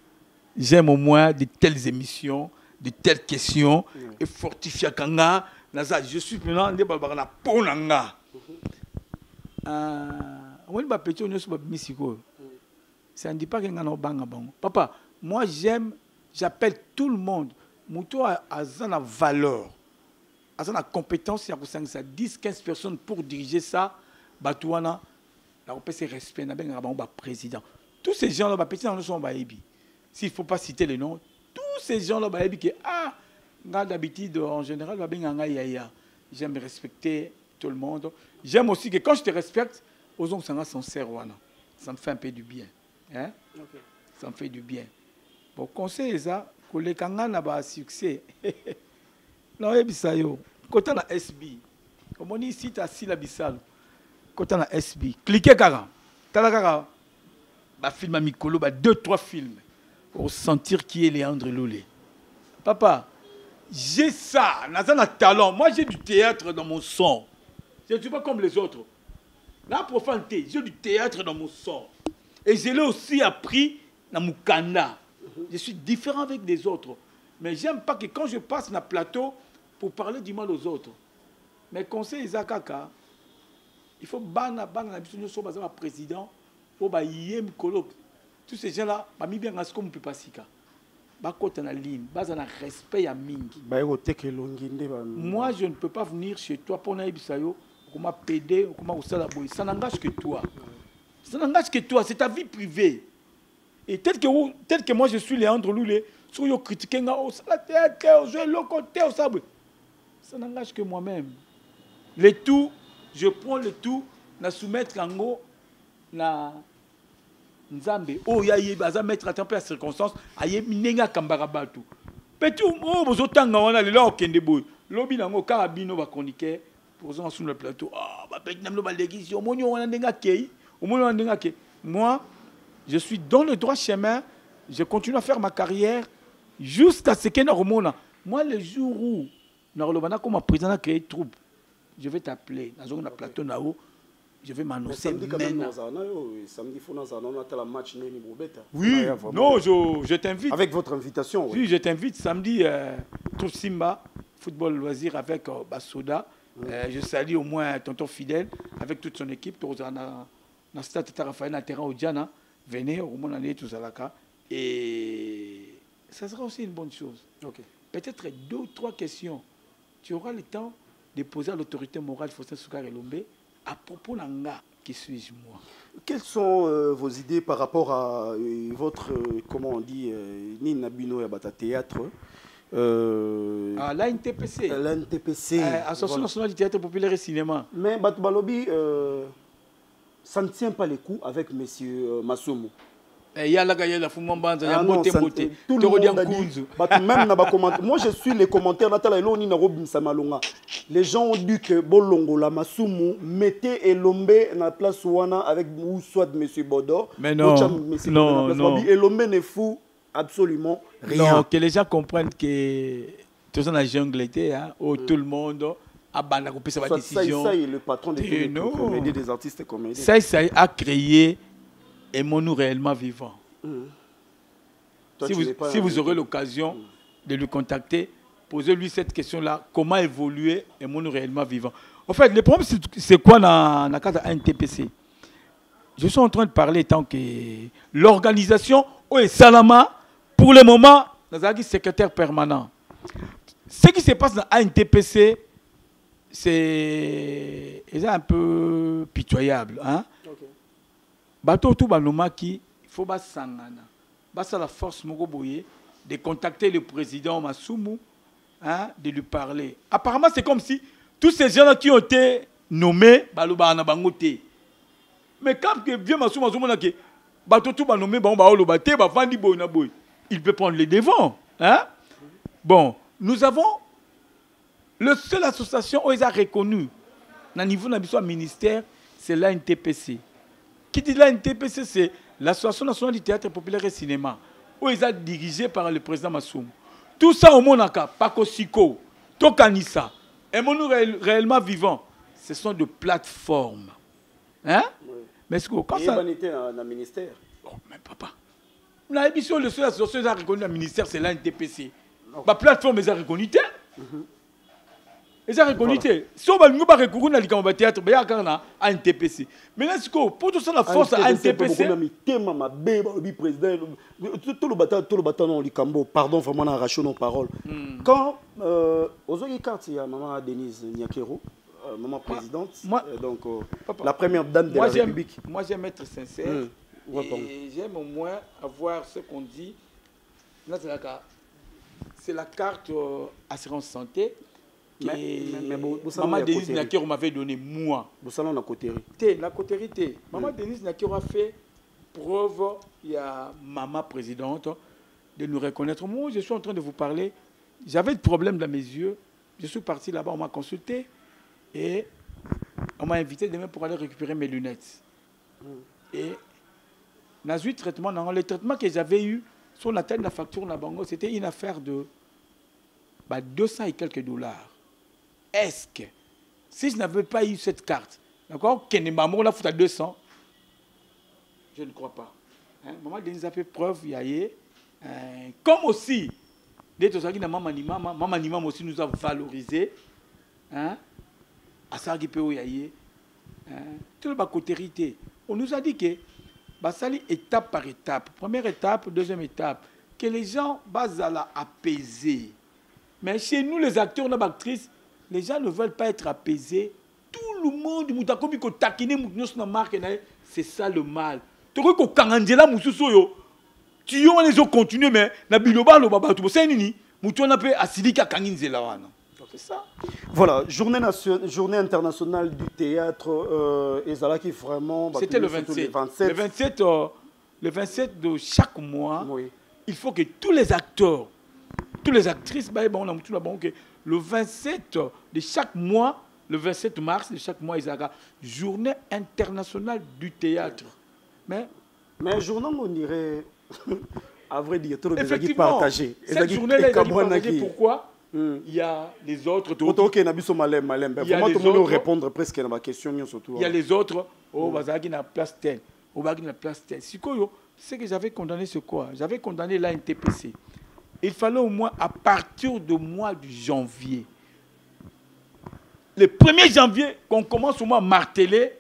J'aime au moins de telles émissions, de telles questions et fortifier kanga naza je suis maintenant de babana ponanga. On va petit on sur misiko. Ça ne dit pas que ngana banga bango. Papa, moi j'aime, j'appelle tout le monde. Mouto a la valeur, a la compétence, il y a 10-15 personnes pour diriger ça. Batouana, la repère c'est respect, na ben président. Tous ces gens là, petit dans le son baébi. S'il ne faut pas citer les noms, tous ces gens là baébi qui d'habitude en général va bien yaya. J'aime respecter tout le monde. J'aime aussi que quand je te respecte, aux gens sont sincères wana. Ça me fait un peu du bien, hein? Okay. Ça me fait du bien. Bon conseil ça. Les Kanga n'a pas succès. Non, et bisa yo. Quand on a SB, comme on dit ici, tu as si la bissal. Quand on a SB, cliquez kara. T'as la kara. Bah film à Mikolo, bah 2-3 films pour sentir qui est Léandre Loulé. Papa, j'ai ça. N'a un talent. Moi, j'ai du théâtre dans mon son. Je ne suis pas comme les autres. La profanité, j'ai du théâtre dans mon son. Et je l'ai aussi appris dans Mukanda. Je suis différent avec les autres. Mais j'aime pas que quand je passe dans le plateau pour parler du mal aux autres. Mais conseil Isakaka, il faut bana la président, il faut yem kolo. Tous ces gens-là, mis bien à ce qu'on peut pas sika. Ba côté na ligne, ba na respect à mingi. Moi je ne peux pas venir chez toi pour na ibisayo, comme PD, comme usala boy. Ça n'engage que toi. Ça n'engage que toi, c'est ta vie privée. Et tel que moi je suis Léandre Loulé, sur yo critiquer la théâtre, je le côté au sable. Ça n'engage que moi-même. Le tout, je prends le tout, na soumettre en haut, na Nzambe. Oh ya baza mettre à température circonstance, aye minenga kambarabatu. Petit oh bozotanga wana le la okende boy. Lobi nango karabino ba chroniqueur posant sur le plateau. Ah ba petit namlo ba légisi, omoni wana ndenga kei, omoni wana ndenga kei. Moi je suis dans le droit chemin, je continue à faire ma carrière jusqu'à ce qu'il y ait un. Moi, le jour où comme président a créé troupe, je vais t'appeler dans un plateau là-haut, je vais m'annoncer maintenant. Oui, non, je t'invite. Avec votre invitation. Oui, je t'invite samedi, troupe Simba, football loisir avec Basoda. Je salue au moins tonton Fidèle avec toute son équipe. Dans le stade Raphaël, à terrain au Diana. Venez au moment où tout ça et ça sera aussi une bonne chose. Okay. Peut-être 2 ou 3 questions. Tu auras le temps de poser à l'autorité morale Faustin Soukar Elombe à propos de qui suis-je moi. Quelles sont vos idées par rapport à votre, comment on dit, Nina Bino Yabata Théâtre l'ANTPC. L'ANTPC. Association nationale du théâtre populaire et cinéma. Mais Batubalobi, ça ne tient pas les coups avec M. Massoumou. Il y a la Fumambanza, il y a beauté. Tout le monde a dit. Moi, je suis les commentaires. Les gens ont dit que Bolongo, la Massoumou, mettez Elombe dans la place Ouana avec ou soit M. Bodo. Mais non, non. Elombe ne fout absolument rien. Non, que les gens comprennent que tout ça dans la jungle était, tout le monde... décision. Ça, le patron des comédies, des artistes comédiens. Ça a créé Aimons-nous réellement vivant. Si vous aurez l'occasion de le contacter, posez-lui cette question-là. Comment évoluer Aimons-nous réellement vivant? En fait, le problème, c'est quoi dans le cadre de NTPC? Je suis en train de parler tant que l'organisation est Salama, pour le moment, nous avons secrétaire permanent. Ce qui se passe dans NTPC, c'est un peu pitoyable. Hein? Bateau tout il faut la force de contacter le président Massoumou hein, de lui parler. Apparemment, c'est comme si tous ces gens-là qui ont été nommés, mais quand vieux Massou il peut prendre les devants. Hein? Bon, nous avons la seule association où ils ont reconnu, au niveau de ministère, c'est l'ANTPC. Qui dit l'ANTPC, c'est l'Association nationale du théâtre populaire et cinéma, où ils sont dirigés par le président Massoum. Tout ça au Monaka, Paco Siko, Tokanissa, et mon réellement vivant, ce sont des plateformes. Hein? Oui. Mais quand ça. Il y a un ministère. Oh, mais papa. La émission, le seul association qui a reconnu le ministère, c'est l'ANTPC. La plateforme, ils ont reconnu. Ils ont reconnu. Si on va reconnaître le théâtre, il y a un NTPC. Mais là, pour tout ça, la force à NTPC. Pardon, vraiment, on a arraché nos paroles. Quand, aux autres il y a maman Denise Nyakero, maman présidente, donc la première dame de la République. Moi, j'aime être sincère. Et j'aime au moins avoir ce qu'on dit. Là, c'est la carte assurance santé. Maman Denise Nyakero m'avait donné moi. Vous savez la coterie. La coterie. Maman Denise Nyakero a fait preuve, il y a maman présidente, de nous reconnaître. Moi, je suis en train de vous parler. J'avais des problèmes dans mes yeux. Je suis parti là-bas, on m'a consulté. Et on m'a invité demain pour aller récupérer mes lunettes. Et dans le traitement, les traitements que j'avais eu sur la tête de la facture, c'était une affaire de 200 et quelques dollars. Est-ce que, si je n'avais pas eu cette carte, d'accord, Kenemamo, là, fout à 200, je ne crois pas. Hein? Maman Denise a fait preuve, comme aussi, Maman Nimam aussi nous a valorisé. Hein? À Sargipeo Yaye, tout le côté. On nous a dit que Basali étape par étape, première étape, deuxième étape, que les gens basala apaisés. Mais chez nous, les acteurs, les actrices, les gens ne veulent pas être apaisés. Tout le monde, c'est ça le mal. Tu vois que Kangandela Moussoussoyo, tu as les autres continuer, mais na biloba lo baba tu sais nini, mutu na pe asidika Kanginzela wana. C'est ça. Voilà, journée internationale du théâtre, et ça qui vraiment. C'était le 27. Le 27 de chaque mois, oui. Il faut que tous les acteurs, toutes les actrices, le 27 de chaque mois, le 27 mars de chaque mois, il y a journée internationale du théâtre. Mais journée, on dirait, à vrai dire, tout le monde est partagé. Cette journée-là, est partagée. Pourquoi? Il y a les autres. Il y a les autres. Oh, Bazaki na place telle. Oh, Bazaki na place telle. C'est que j'avais condamné ce quoi? J'avais condamné l'ANTPC. Il fallait au moins à partir du mois de janvier. Le 1er janvier, qu'on commence au moins à marteler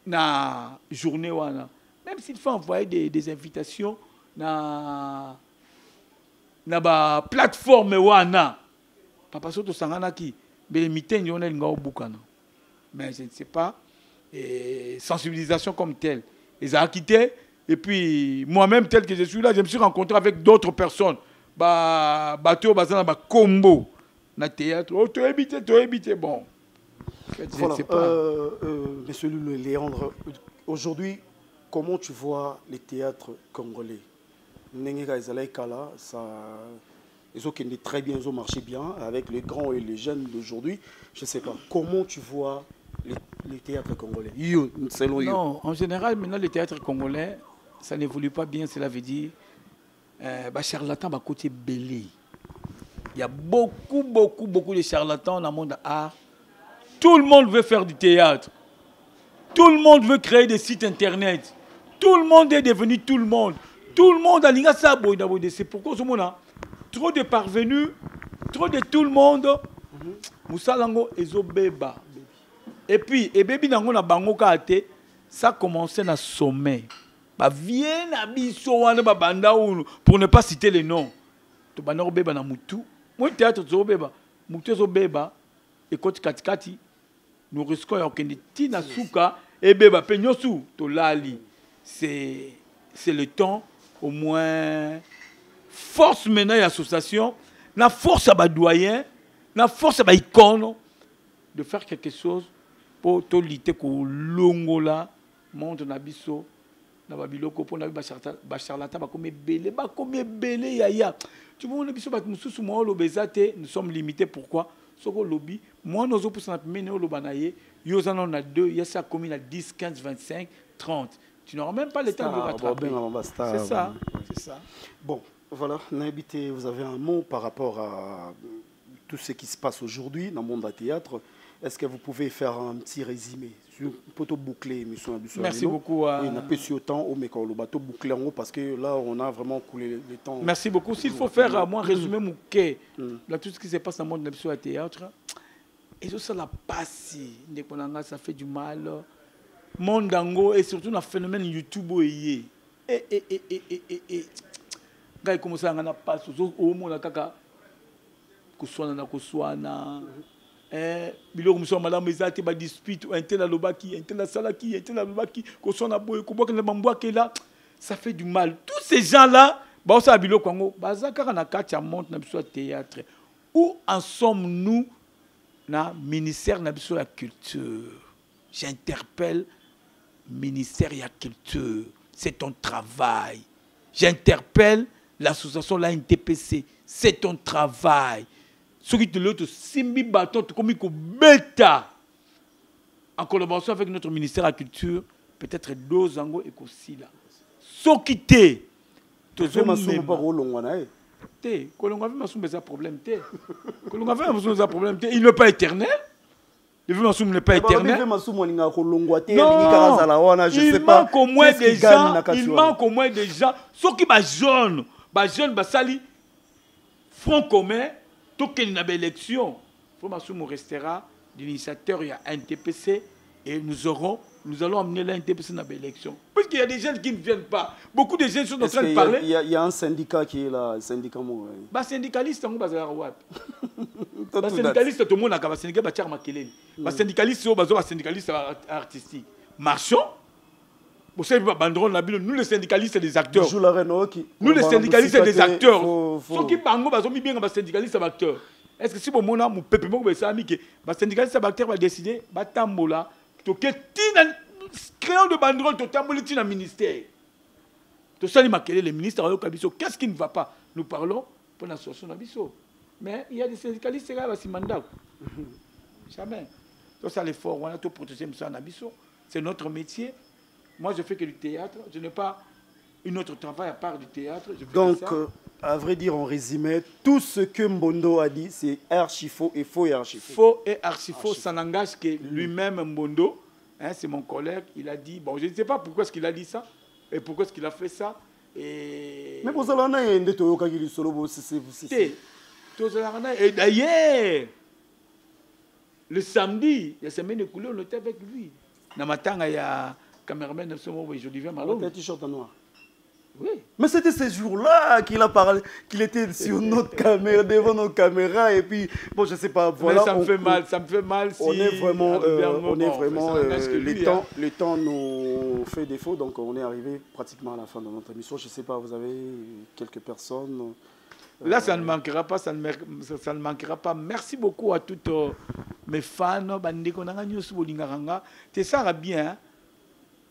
la journée. Même s'il faut envoyer des invitations dans la plateforme. Papa Soto Sanganaki, mais je ne sais pas. Et sensibilisation comme telle. Ils ont quitté. Et puis, moi-même, tel que je suis là, je me suis rencontré avec d'autres personnes. Bateau, combo. Na théâtre. Oh, tu as habité. Bon. Voilà. Monsieur Léandre, aujourd'hui, comment tu vois les théâtres congolais? Ils ont très bien, ils ont marché bien avec les grands et les jeunes d'aujourd'hui. Je ne sais pas. Comment tu vois les théâtres congolais? Selon non, en général, maintenant, les théâtres congolais, ça n'évolue pas bien. Cela veut dire charlatans, côté belé. Il y a beaucoup de charlatans dans le monde de l'art. Tout le monde veut faire du théâtre. Tout le monde veut créer des sites internet. Tout le monde est devenu tout le monde. Tout le monde a l'ingassa. C'est pourquoi ce monde a trop de parvenus, trop de tout le monde. Moussalango ezobeba. Et puis, baby nango na bango kate, ça commençait na sommet. Viens na biso wana banda pour ne pas citer les noms. To banoro beba na mutu. Moi théâtre zobeba, mutu zobeba et koti katikati. Nous risquons ya okende tina suka et beba penyosu to lali. C'est le temps au moins force maintenant l'association, la force à doyen na force ba icône de faire quelque chose pour to lutter ko longola monde na biso na babiloko pour na ba charlatan ba comme belé ya tu vois on biso ba mususu mo lo bezate nous sommes limités pourquoi soko lobby moi nous pour ça mener lo banaye yo en on a 2 il y a ça commune à 10 15 25 30 tu n'auras même pas le temps de rattraper c'est ça c'est ça bon voilà Naibité vous avez un mot par rapport à tout ce qui se passe aujourd'hui dans le monde du théâtre. Est-ce que vous pouvez faire un petit résumé pour tout boucler, monsieur? Merci beaucoup. Oui, on n'a pas su autant au Mécano, le bateau bouclé en haut parce que là, on a vraiment coulé le temps. Merci beaucoup. S'il faut faire, moi, résumer mon quai, là, tout ce qui se passe dans le monde du théâtre, et ça, la passe, ça fait du mal. Monde dango et surtout dans le phénomène YouTube. Et quand il commence à en passer, au monde, kuswana biloko muso madame ezate ba dispute intela lobaki intela salaki intela lobaki kuswana boye kuboka na bambwake là ça fait du mal tous ces gens là ba osa biloko ngo bazaka na kati ya monde na biso théâtre où en sommes-nous na ministère na biso la culture j'interpelle ministère ya culture c'est ton travail j'interpelle l'association la NTPC c'est ton travail. Ce qui te l'autre simbi bâton, comme il bêta en collaboration avec notre ministère de la Culture, peut-être 2 ans et aussi là. Ce qui t'est, tu fais ma somme pas au long t'es, Kolonga fait ma somme des problèmes t'es, Kolonga fait ma somme des problèmes t'es, il n'est pas éternel. Le vie ma somme n'est pas éternel. Non, il manque au moins des gens, il manque au moins des gens, ceux qui jeune, sali, front commun. Tout qu'il y a une élection, il restera l'initiateur, il y a un TPC et nous allons amener l'NTPC dans l'élection. Parce qu'il y a des gens qui ne viennent pas. Beaucoup de gens sont en train de parler. Il y a un syndicat qui est là, un syndicat. Syndicaliste, tout le monde a syndicaliste artistique. Marchand. Vous savez, nous les syndicalistes, c'est des acteurs. Nous les syndicalistes, c'est des acteurs. Ceux qui parlent, ils bien les syndicalistes, c'est des acteurs. Est-ce que si vous avez un peuple, les syndicalistes, c'est des acteurs, vont décider, créons de banderoles, tout tambola dans le ministère. Tout ça, les ministres, qu'est-ce qui ne va pas? Nous parlons pour l'association d'Abisso. Mais il y a des syndicalistes, c'est mandat. Jamais. Tout ça, l'effort, on a tout protégé en Abisso. C'est notre métier. Moi, je fais que du théâtre. Je n'ai pas une autre travail à part du théâtre. Donc, à vrai dire, en résumé, tout ce que Mbondo a dit, c'est archi faux et faux et archi faux. Faux et archi faux, ça n'engage que lui-même, Mbondo. Hein, c'est mon collègue. Il a dit, bon, je ne sais pas pourquoi est-ce qu'il a dit ça et pourquoi est-ce qu'il a fait ça. Et... Mais vous allez en et d'ailleurs, le samedi, il y a semaine écoulée, on était avec lui. Namatanga, il y a... Cameraman de ce moment, je dis mal. Un t-shirt noir. Oui. Mais c'était ces jours-là qu'il a parlé, qu'il était sur notre caméra, devant nos caméras, et puis, bon, je sais pas, voilà. Mais ça me fait mal, ça me fait mal. Si on est vraiment, le temps nous fait défaut, donc on est arrivé pratiquement à la fin de notre émission. Je sais pas, vous avez quelques personnes. Là, ça ne manquera pas, ça ne manquera pas. Merci beaucoup à toutes mes fans. C'est ça bien.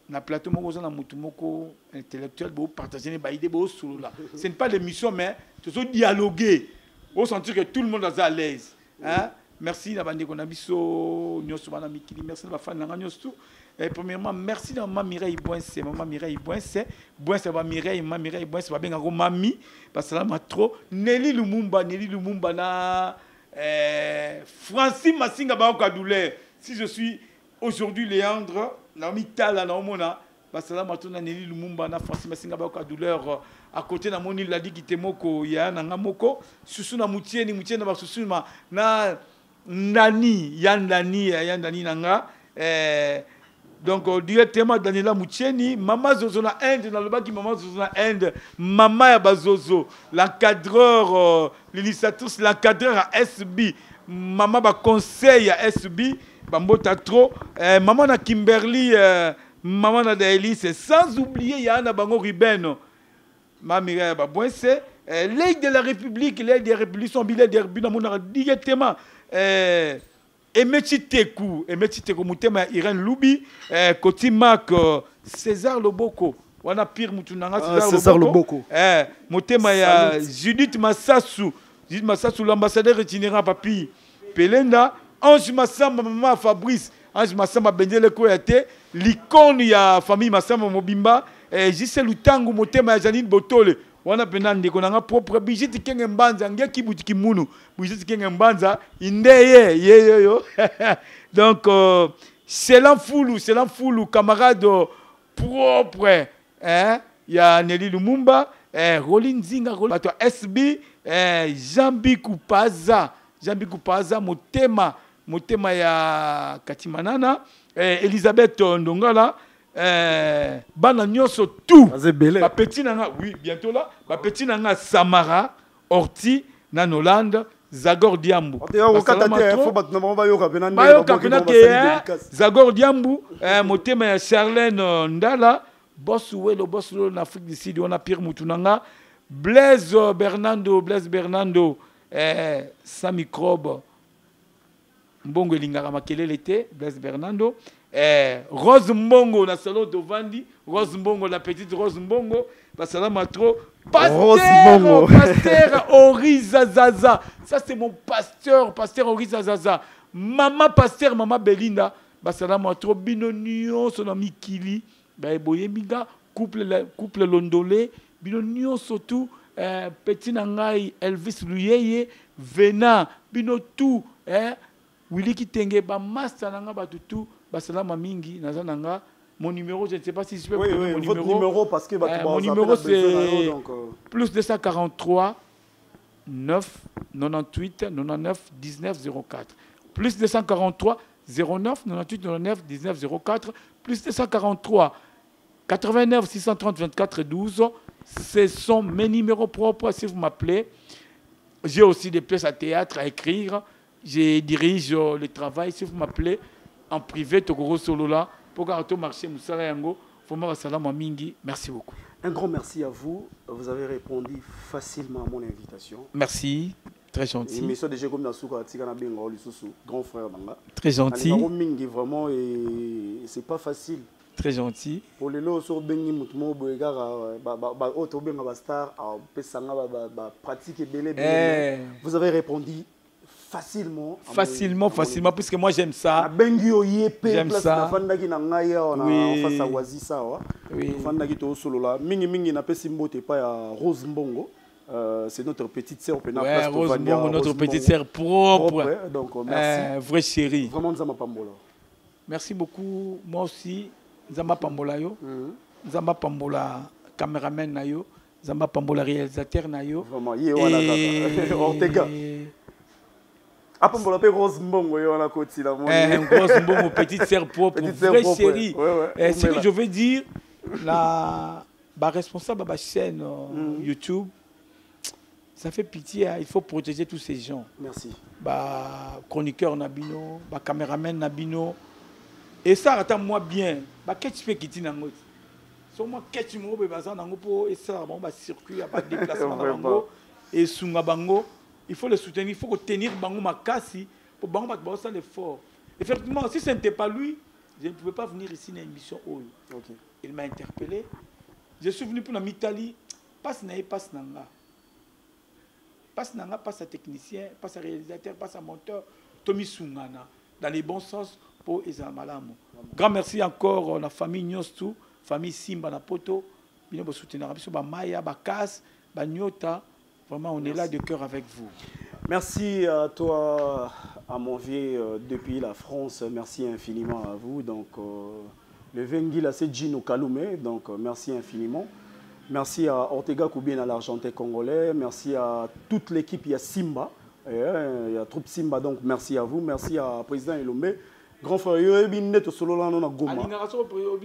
Na plateau moko na mutu moko intellectuel bo partager les idées bo solo là ce n'est pas l'émission mais toujours dialoguer pour sentir que tout le monde est à l'aise hein merci na bande ko na biso nyoso bana mikili merci na fan na nyoso et premièrement merci na maman Mireille Boinse ba Mireille Boinse ba benga ko mami parce que là ma trop Nelly Lumumba na Francis Massinga ba ko douleur si je suis aujourd'hui Léandre Namitala na omona basala matuna Nelly Lumumba na Francis Massinga ba ka douleur à côté na moni la dit kitemoko ya na ngamoko susu na mutieni na basusu na nani nanga donc directement Daniela Mutieni mama zozo na Inde na lobaki mama zozo na Inde mama ya bazozo l'encadreur l'initiatrice l'encadreur à SB mama ba conseil à SB Bambota trop, maman na Kimberly, maman na Daelis, sans oublier Yana Bango Ribeno, ma Mireille Babouense, l'aide de la République, l'aide des républiques sont billets des directement. Emechi Teku mutema Irène Loubi, Koti Marc, César Loboko. On a pire mutunanga César Loboko. Mutema ya Judith Massassou, l'ambassadeur itinérant papi. Pelenda, Ange Massamba, maman Fabrice, Ange Massamba Bendele Koyate, l'icône ya famille Massamba Mobimba, Gisèle Lutangu mutema ya Janine Botole. Wana penande konanga propre Brigitte Kenge Mbanza ngeki butiki munu Brigitte Kenge Mbanza indeye yo. Donc c'est l'enfoulou camarade propre ya Nelly Lumumba, Rolin Zinga, Bato SB, Jambi Kupaza motema ya Katimanana, Elisabeth Ndongala, bana nyonso tout ba petit nanga oui bientôt là ba petit nanga Samara Orti Nanolande Zagor Diambu Zagor Diambu motema ya Charlène Ndala boss lo en Afrique du Sud on a pire mutunanga Blaise Bernando sa microbe Mbongo lingara makelele te Blaise Bernardo Rose Mbongo na salon de Vandi Rose Mbongo la petite Rose Mbongo basalama trop pasteur Oriza Zaza ça c'est mon pasteur Oriza Zaza maman pasteur maman Belinda basalama trop binonio sona mikili ba boye minga couple londolé binonio surtout petit nangai Elvis Luyeye Vena bino tout Willy Kitenge ba master nanga batutu basalama mingi nazananga mon numéro je ne sais pas si je peux mon numéro parce que mon numéro c'est plus 243 9 98 99 19 04 plus 243 09 98 99 19 04 plus 243 89 630 24 12 ce sont mes numéros propres si vous m'appelez. J'ai aussi des pièces à théâtre à écrire. Je dirige le travail. Si vous m'appelez en privé, Tokoro Solola, pour que marché Moussala Yango, Foma Salama Mingi. Merci beaucoup. Un grand merci à vous. Vous avez répondu facilement à mon invitation. Merci. Très gentil. Émission déjà comme grand frère. Très gentil. Vraiment, c'est pas facile. Très gentil. Pour les lots sur Bengi Moutmo, vous avez répondu facilement. Facilement, puisque moi j'aime ça. J'aime ça. C'est notre petite sœur. Rose Mbongo, notre petite sœur propre. Donc, merci. Vraie chérie. Vraiment, Nzamba Pambola. Merci beaucoup. Moi aussi, Nzamba Pambola yo. Nzamba Pambola caméraman na yo. Nzamba Pambola réalisateur na yo. Vraiment, Ortega. Apambola pe Rose Mbongo yo na côté là. Rose Mbongo, petite sœur propre, vraie chérie. Ce que je veux dire, la responsable de la chaîne YouTube, ça fait pitié, hein. Il faut protéger tous ces gens. Merci. Chroniqueur Nabino, caméraman Nabino. Et ça, attends-moi bien. Qu'est-ce que tu fais qui t'y n'ango? Sur moi, qu'est-ce que tu me bazar n'ango pour et ça, bon, circuit, pas de déplacement n'ango et sunga bango. Il faut le soutenir, il faut tenir bango makasi pour bango battre ça l'effort. Effectivement, si ce n'était pas lui, je ne pouvais pas venir ici dans l'émission Oyo. Okay. Il m'a interpellé. Je suis venu pour l'Italie. Passe nanga. Passe nanga, passe à technicien, passe à réalisateur, passe à monteur. Tommy Sungana. Dans les bons sens pour Eza Malamu. Grand merci encore à la famille Nyostu, famille Simba na Poto. Bien soutenir. Maya, Bakas, Banyota. Vraiment, on est là de cœur avec vous. Merci à toi, à mon vieux depuis la France. Merci infiniment à vous. Donc, le Vengi, là, c'est Gino Kaloumé. Donc, merci infiniment. Merci à Ortega Koubien à l'Argentin congolais. Merci à toute l'équipe. Il y a Simba. Il y a troupe Simba. Donc, merci à vous. Merci à Président Elombe. Grand frère, il y a une solo là, on a Goma.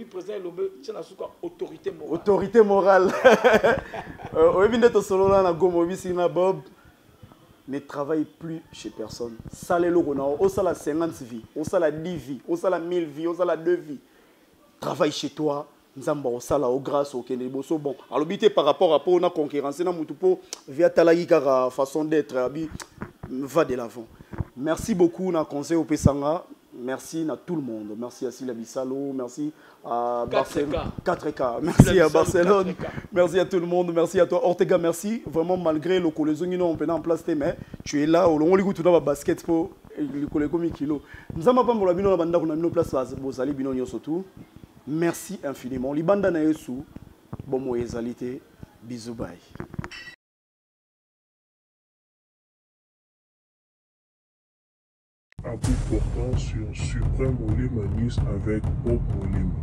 Président Elombe, c'est la autorité morale. Autorité morale. Il y a une solo là, on a Goma. Il y a Bob. Ne travaille plus chez personne. Ça, les logos, on a 50 vies, on a 10 vies, on a 1000 vies, on a 2 vies. Travaille chez toi. Nzamba osala au grâce au Kenya boso bon alors bité par rapport à pour na concurrence na mutupo via talaïka façon d'être abi va de l'avant Merci beaucoup na conseil au Pesanga. Merci à tout le monde. Merci à Sila Bissalo. Merci à Barcelone. 4K. Merci à Barcelone. Merci à tout le monde. Merci à toi. Ortega, merci. Vraiment, malgré le collègue, on peut en place, mais tu es là. On a tout dans basket pour le collègue kilo. Nous avons pas pour la bino banda qu'on a mis place vous allez bino surtout. Merci infiniment. Les bandes na yesu. Bon mo ezalité. Bisous bye. À bout portant sur Suprême Molema News avec Bob Molema.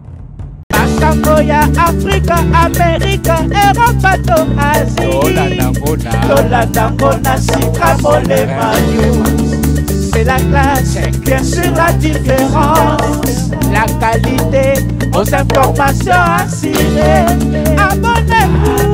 Makamboya, Afrique, Amérique, Europe, to Asie. Tolandangona, Suprême Molema News. C'est la classe, bien sûr la différence. La qualité, aux informations assurées. Abonnez-vous.